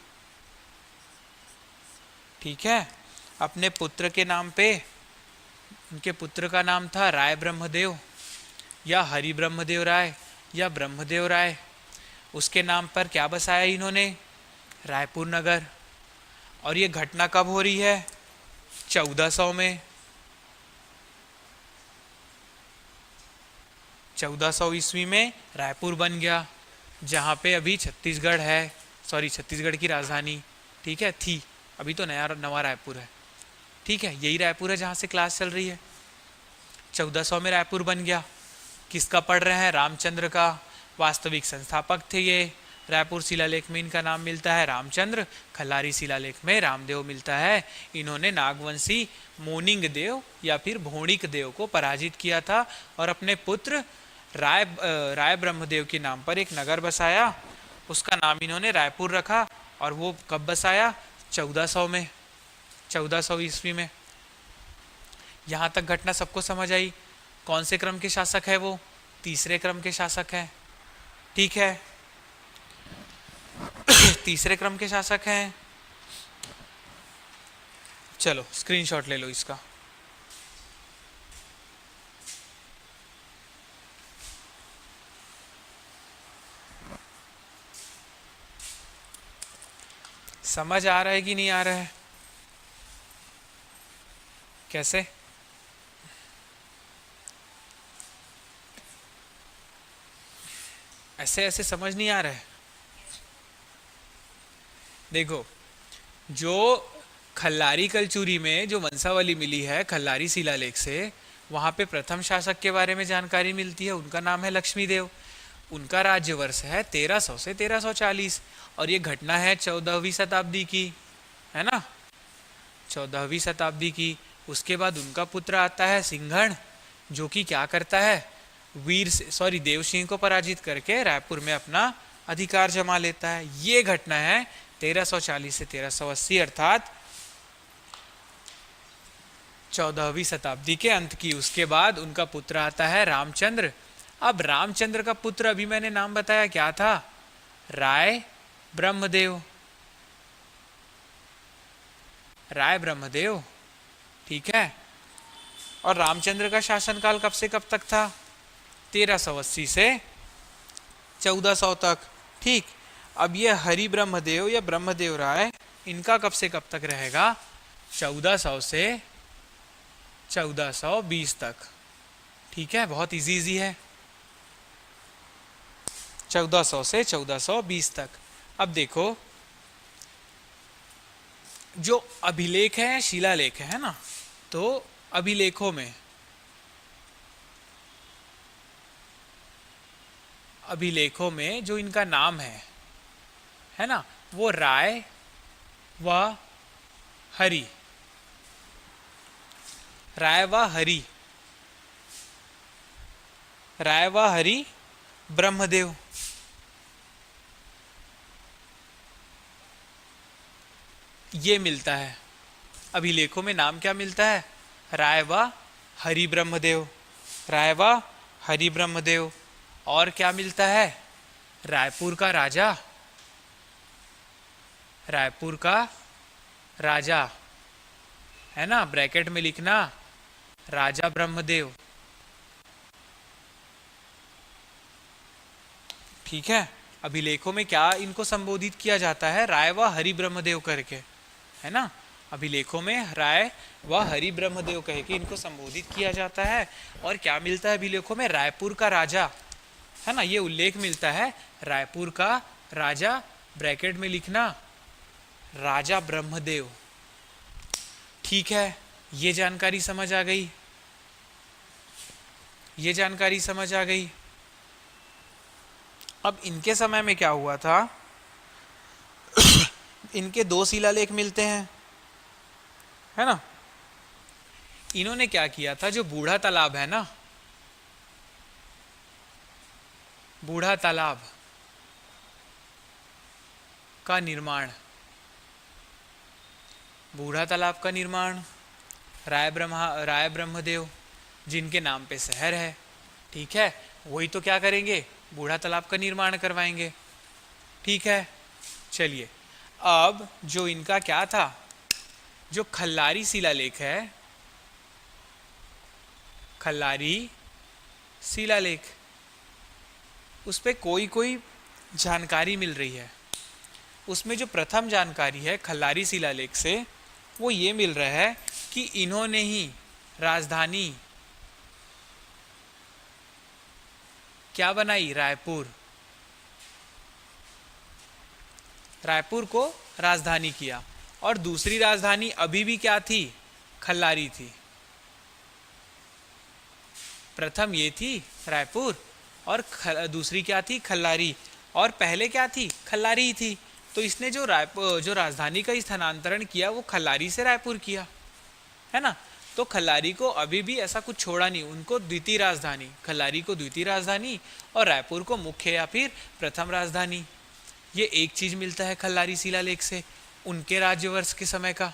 ठीक है, अपने पुत्र के नाम पे, उनके पुत्र का नाम था राय ब्रह्मदेव या हरि ब्रह्मदेव राय या ब्रह्मदेव राय। उसके नाम पर क्या बसाया इन्होंने? रायपुर नगर। और ये घटना कब हो रही है? 1400 में। 1400 ईस्वी में रायपुर बन गया, जहाँ पे अभी छत्तीसगढ़ है, सॉरी छत्तीसगढ़ की राजधानी, ठीक है, थी। अभी तो नवा रायपुर है। ठीक है, यही रायपुर है जहाँ से क्लास चल रही है। 1400 में रायपुर बन गया। किसका पढ़ रहे हैं? रामचंद्र का। वास्तविक संस्थापक थे ये। रायपुर शिलालेख में इनका नाम मिलता है रामचंद्र, खल्लारी शिलालेख में रामदेव मिलता है। इन्होंने नागवंशी मोनिंग देव या फिर भोणिक देव को पराजित किया था और अपने पुत्र राय ब्रह्मदेव के नाम पर एक नगर बसाया। उसका नाम इन्होंने रायपुर रखा। और वो कब बसाया? 1400 में, 1400 ईस्वी में। यहाँ तक घटना सबको समझ आई? कौन से क्रम के शासक है वो? तीसरे क्रम के शासक हैं। ठीक है, तीसरे क्रम के शासक हैं। चलो स्क्रीनशॉट ले लो इसका। समझ आ रहा है कि नहीं आ रहा है? कैसे? ऐसे ऐसे समझ नहीं आ रहा है? देखो, जो खल्लारी कलचुरी में जो वंशावली मिली है खल्लारी शिलालेख से, वहाँ पे प्रथम शासक के बारे में जानकारी मिलती है। उनका नाम है लक्ष्मी देव। उनका राज्य वर्ष है 1300 से 1340 और ये घटना है 14वीं शताब्दी की, है ना, 14वीं शताब्दी की। उसके बाद उनका पुत्र आता है सिंघण, जो कि क्या करता है? देव सिंह को पराजित करके रायपुर में अपना अधिकार जमा लेता है। ये घटना है 1340 से 1380 अर्थात 14वीं शताब्दी के अंत की। उसके बाद उनका पुत्र आता है रामचंद्र। अब रामचंद्र का पुत्र अभी मैंने नाम बताया क्या था? राय ब्रह्मदेव। राय ब्रह्मदेव, ठीक है। और रामचंद्र का शासनकाल कब से कब तक था? 1380 से 1400 तक। ठीक। अब ये हरि ब्रह्मदेव या ब्रह्मदेव राय, इनका कब से कब तक रहेगा? 1400 से 1420 तक। ठीक है, बहुत इजी है। 1400 से 1420 तक। अब देखो, जो अभिलेख है शिलालेख है ना, तो अभिलेखों में जो इनका नाम है ना, वो राय व हरि, राय व हरि ब्रह्मदेव। ये मिलता है अभिलेखों में। नाम क्या मिलता है? राय व हरि ब्रह्मदेव, राय व हरि ब्रह्मदेव। और क्या मिलता है? रायपुर का राजा, है ना, ब्रैकेट में लिखना, राजा ब्रह्मदेव। ठीक है। अभिलेखों में क्या इनको संबोधित किया जाता है? राय व हरि ब्रह्मदेव करके, है ना। अभिलेखों में राय व हरि ब्रह्मदेव कह के इनको संबोधित किया जाता है। और क्या मिलता है अभिलेखों में? रायपुर का राजा, है ना, ये उल्लेख मिलता है। रायपुर का राजा, ब्रैकेट में लिखना, राजा ब्रह्मदेव। ठीक है, ये जानकारी समझ आ गई? ये जानकारी समझ आ गई? अब इनके समय में क्या हुआ था? इनके 2 शिलालेख मिलते हैं, है ना। इन्होंने क्या किया था? जो बूढ़ा तालाब है ना, बूढ़ा तालाब का निर्माण, राय ब्रह्मदेव, जिनके नाम पे शहर है, ठीक है, वही तो क्या करेंगे? बूढ़ा तालाब का निर्माण करवाएंगे। ठीक है, चलिए। अब जो इनका क्या था, जो खल्लारी शिलालेख है, खल्लारी शिलालेख, उस पे कोई जानकारी मिल रही है। उसमें जो प्रथम जानकारी है खल्लारी शिलालेख से, वो ये मिल रहा है कि इन्होंने ही राजधानी क्या बनाई? रायपुर को राजधानी किया। और दूसरी राजधानी अभी भी क्या थी? खल्लारी थी। प्रथम ये थी रायपुर, और दूसरी क्या थी, खल्लारी, और पहले क्या थी, खल्लारी ही थी। तो इसने जो रायपुर, जो राजधानी का स्थानांतरण किया वो खल्लारी से रायपुर किया, है ना। तो खल्लारी को अभी भी ऐसा कुछ छोड़ा नहीं, उनको द्वितीय राजधानी, खल्लारी को द्वितीय राजधानी और रायपुर को मुख्य या फिर प्रथम राजधानी। ये एक चीज मिलता है खल्लारी शिलालेख से, उनके राज्यवर्ष के समय का।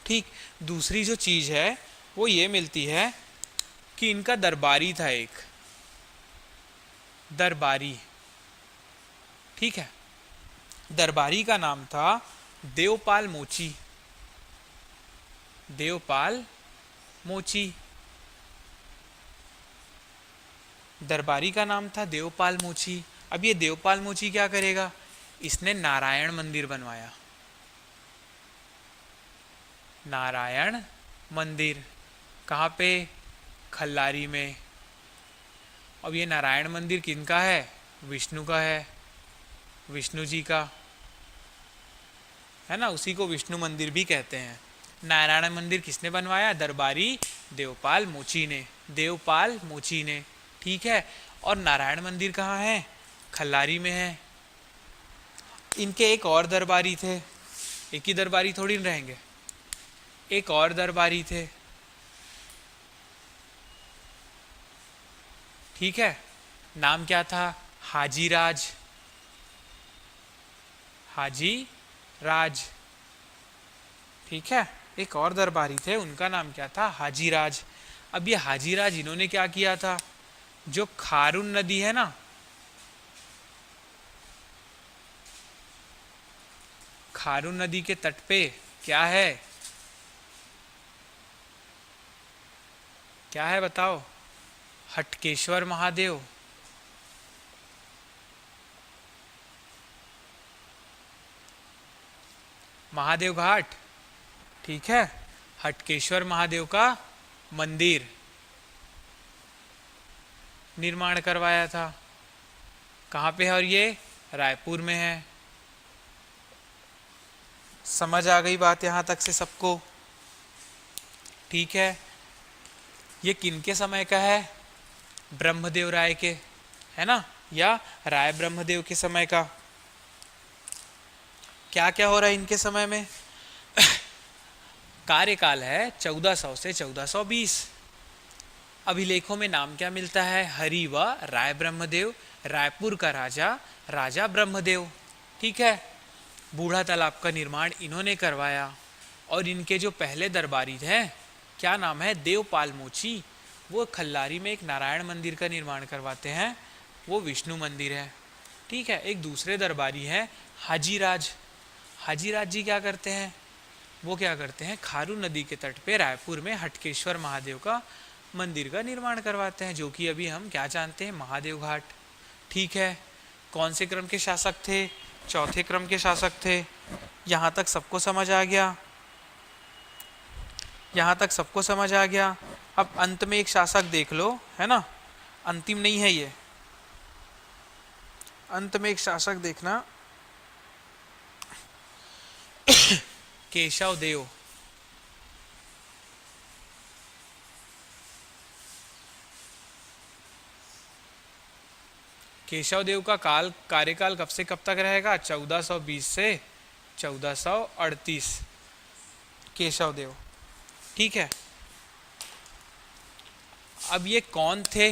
ठीक, दूसरी जो चीज है वो ये मिलती है कि इनका दरबारी था एक, दरबारी, ठीक है। दरबारी का नाम था देवपाल मोची, देवपाल मोची, दरबारी का नाम था देवपाल मोची। अब ये देवपाल मोची क्या करेगा, इसने नारायण मंदिर बनवाया, नारायण मंदिर, कहाँ पे, खल्लारी में। अब ये नारायण मंदिर किनका है, विष्णु का है, विष्णु जी का, है ना, उसी को विष्णु मंदिर भी कहते हैं। नारायण मंदिर किसने बनवाया, दरबारी देवपाल मोची ने, देवपाल मोची ने, ठीक है। और नारायण मंदिर कहाँ है, खल्लारी में है। इनके एक और दरबारी थे, एक ही दरबारी थोड़ी न रहेंगे, एक और दरबारी थे, ठीक है। नाम क्या था, हाजीराज, हाजी राज, ठीक है। एक और दरबारी थे, उनका नाम क्या था, हाजीराज। अब ये हाजीराज इन्होंने क्या किया था, जो खारून नदी है ना, खारून नदी के तट पे क्या है बताओ, हटकेश्वर महादेव, महादेव घाट, ठीक है। हटकेश्वर महादेव का मंदिर निर्माण करवाया था। कहाँ पे है, और ये रायपुर में है। समझ आ गई बात यहाँ तक से सबको, ठीक है। ये किनके समय का है, ब्रह्मदेव राय के, है ना, या राय ब्रह्मदेव के समय का। क्या क्या हो रहा है इनके समय में कार्यकाल है 1400 से 1420। अभिलेखों में नाम क्या मिलता है, हरि व राय ब्रह्मदेव, रायपुर का राजा राजा ब्रह्मदेव, ठीक है। बूढ़ा तालाब का निर्माण इन्होंने करवाया। और इनके जो पहले दरबारी थे, क्या नाम है, देवपाल मोची, वो खल्लारी में एक नारायण मंदिर का निर्माण करवाते हैं, वो विष्णु मंदिर है, ठीक है। एक दूसरे दरबारी है हाजीराज, हाजीराज जी क्या करते हैं, वो क्या करते हैं, खारू नदी के तट पे रायपुर में हटकेश्वर महादेव का मंदिर का निर्माण करवाते हैं, जो कि अभी हम क्या जानते हैं, महादेव घाट, ठीक है। कौन से क्रम के शासक थे, चौथे क्रम के शासक थे। यहाँ तक सबको समझ आ गया, यहाँ तक सबको समझ आ गया। अब अंत में एक शासक देख लो, है ना, अंतिम नहीं है ये, अंत में एक शासक देखना, केशव देव, केशव देव का कार्यकाल कब से कब तक रहेगा, 1420 से 1438, केशव देव, ठीक है। अब ये कौन थे,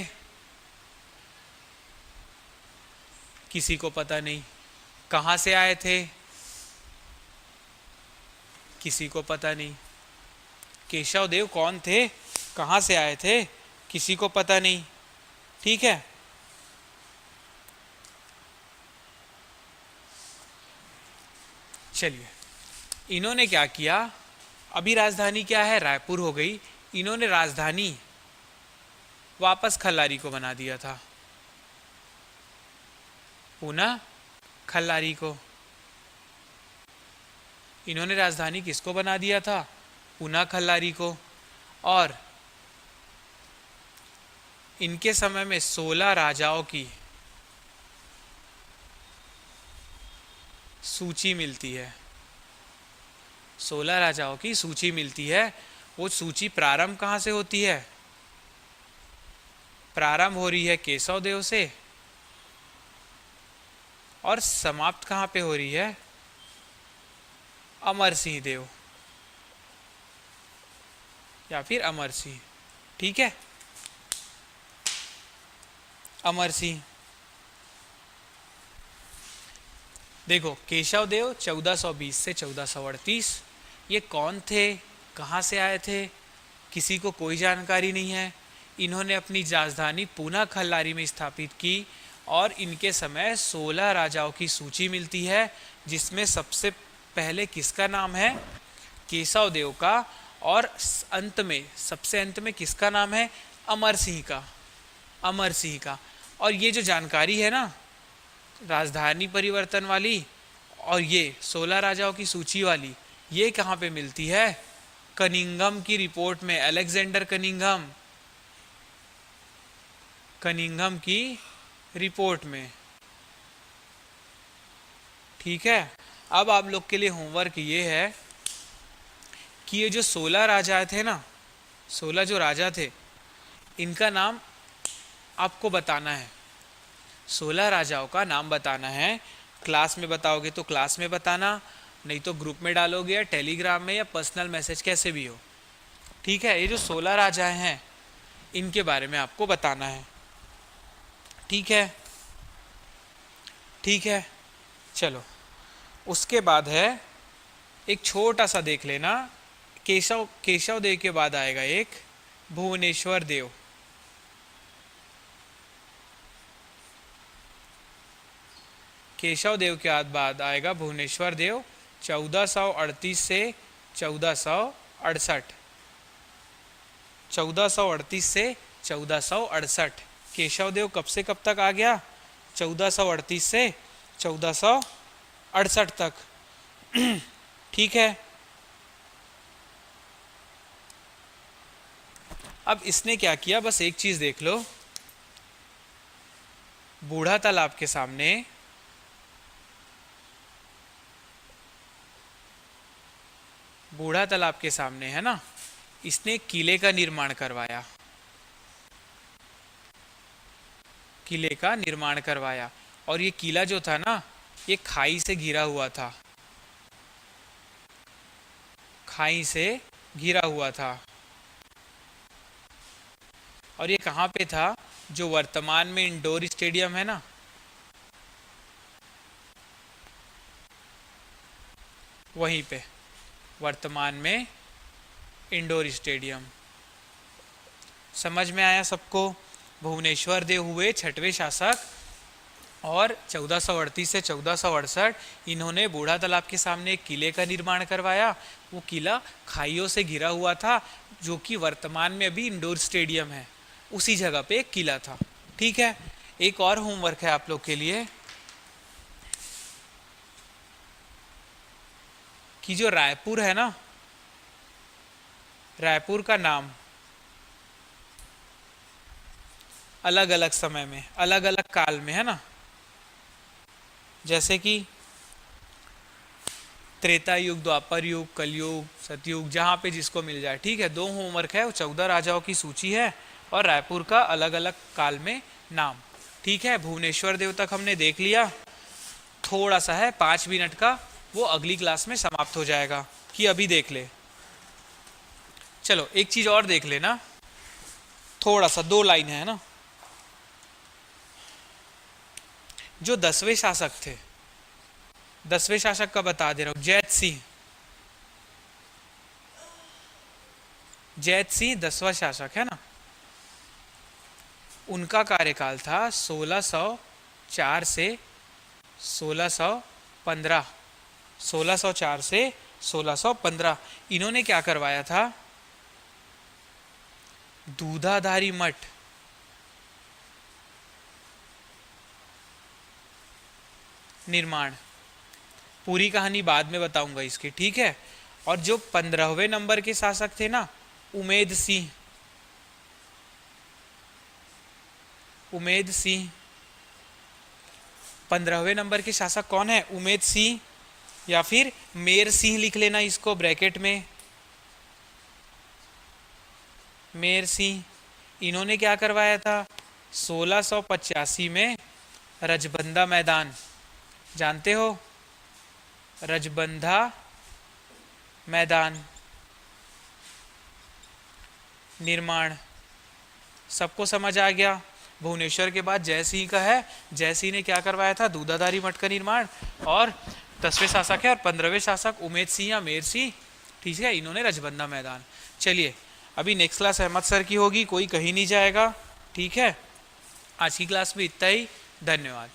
किसी को पता नहीं। कहाँ से आए थे, किसी को पता नहीं। केशव देव कौन थे, कहाँ से आए थे, किसी को पता नहीं, ठीक है। चलिए, इन्होंने क्या किया, अभी राजधानी क्या है, रायपुर हो गई, इन्होंने राजधानी वापस खल्लारी को बना दिया था, पुनः खल्लारी को। इन्होंने राजधानी किसको बना दिया था, पुनः खल्लारी को। और इनके समय में 16 राजाओं की सूची मिलती है, 16 राजाओं की सूची मिलती है। वो सूची प्रारंभ कहाँ से होती है, प्रारंभ हो रही है केशव देव से और समाप्त कहाँ पे हो रही है? अमर सिंह देव या फिर अमर सिंह। ठीक है, अमर सिंह। देखो, केशव देव 1420 से 1438, ये कौन थे, कहाँ से आए थे, किसी को कोई जानकारी नहीं है। इन्होंने अपनी राजधानी पूना खल्लारी में स्थापित की और इनके समय 16 राजाओं की सूची मिलती है, जिसमें सबसे पहले किसका नाम है? केशव देव का, और अंत में, सबसे अंत में किसका नाम है? अमर सिंह का, अमर सिंह का। और ये जो जानकारी है ना, राजधानी परिवर्तन वाली और ये 16 राजाओं की सूची वाली, ये कहाँ पे मिलती है? कनिंघम की रिपोर्ट में, अलेक्जेंडर कनिंघम, कनिंघम की रिपोर्ट में। ठीक है, अब आप लोग के लिए होमवर्क ये है कि ये जो 16 राजा थे ना, 16 जो राजा थे, इनका नाम आपको बताना है। 16 राजाओं का नाम बताना है। क्लास में बताओगे तो क्लास में बताना, नहीं तो ग्रुप में डालोगे या टेलीग्राम में या पर्सनल मैसेज, कैसे भी हो। ठीक है, ये जो 16 राजा हैं इनके बारे में आपको बताना है। ठीक है, ठीक है, चलो। उसके बाद है एक छोटा सा देख लेना, केशव देव के बाद आएगा एक भुवनेश्वर देव। केशव देव के बाद आएगा भुवनेश्वर देव, 1438 से 1468, 1438 से 1468। केशव देव कब से कब तक आ गया? 1438 से 1468 तक। ठीक है, अब इसने क्या किया, बस एक चीज देख लो। बूढ़ा तालाब के सामने है ना, इसने किले का निर्माण करवाया, किले का निर्माण करवाया। और ये किला जो था ना, ये खाई से घिरा हुआ था, खाई से घिरा हुआ था। और ये कहाँ पे था? जो वर्तमान में इंडोर स्टेडियम है ना, वहीं पे, वर्तमान में इंडोर स्टेडियम। समझ में आया सबको? भुवनेश्वर देव हुए छठवें शासक और 1438 से 1468 इन्होंने बूढ़ा तालाब के सामने एक किले का निर्माण करवाया। वो किला खाइयों से घिरा हुआ था, जो कि वर्तमान में अभी इंडोर स्टेडियम है, उसी जगह पे एक किला था। ठीक है, एक और होमवर्क है आप लोग के लिए कि जो रायपुर है ना, रायपुर का नाम अलग अलग समय में, अलग अलग काल में है ना, जैसे कि त्रेता युग, द्वापर युग, कलयुग, सतयुग, जहाँ पे जिसको मिल जाए। ठीक है, 2 होमवर्क है, 14 राजाओं की सूची है और रायपुर का अलग अलग काल में नाम। ठीक है, भुवनेश्वर देव तक हमने देख लिया। थोड़ा सा है 5 मिनट का, वो अगली क्लास में समाप्त हो जाएगा, कि अभी देख ले। चलो एक चीज और देख लेना, थोड़ा सा 2 लाइन है ना। जो 10वें शासक थे, 10वें शासक का बता दे रहा हूं, जैत सिंह। जैत सिंह 10वां शासक है ना, उनका कार्यकाल था 1604 से 1615, 1604 से 1615। इन्होंने क्या करवाया था? दूधाधारी मठ, निर्माण। पूरी कहानी बाद में बताऊंगा इसकी। ठीक है, और जो 15वें नंबर के शासक थे ना, उमेद सिंह, उमेद सिंह 15वें नंबर के शासक कौन है? उमेद सिंह, या फिर मेर सिंह लिख लेना इसको ब्रैकेट में, मेर सिंह। इन्होंने क्या करवाया था? 1685 में रजबंदा मैदान, जानते हो रजबंदा मैदान निर्माण, सबको समझ आ गया। भुवनेश्वर के बाद जय सिंह का है, जय सिंह ने क्या करवाया था, दूधाधारी मठ का निर्माण। और 10वें शासक है और 15वें शासक उमेद सिंह या मेर सिंह, ठीक है, इन्होंने रजबंदा मैदान। चलिए अभी नेक्स्ट क्लास अहमद सर की होगी, कोई कहीं नहीं जाएगा, ठीक है। आज की क्लास में इतना ही, धन्यवाद।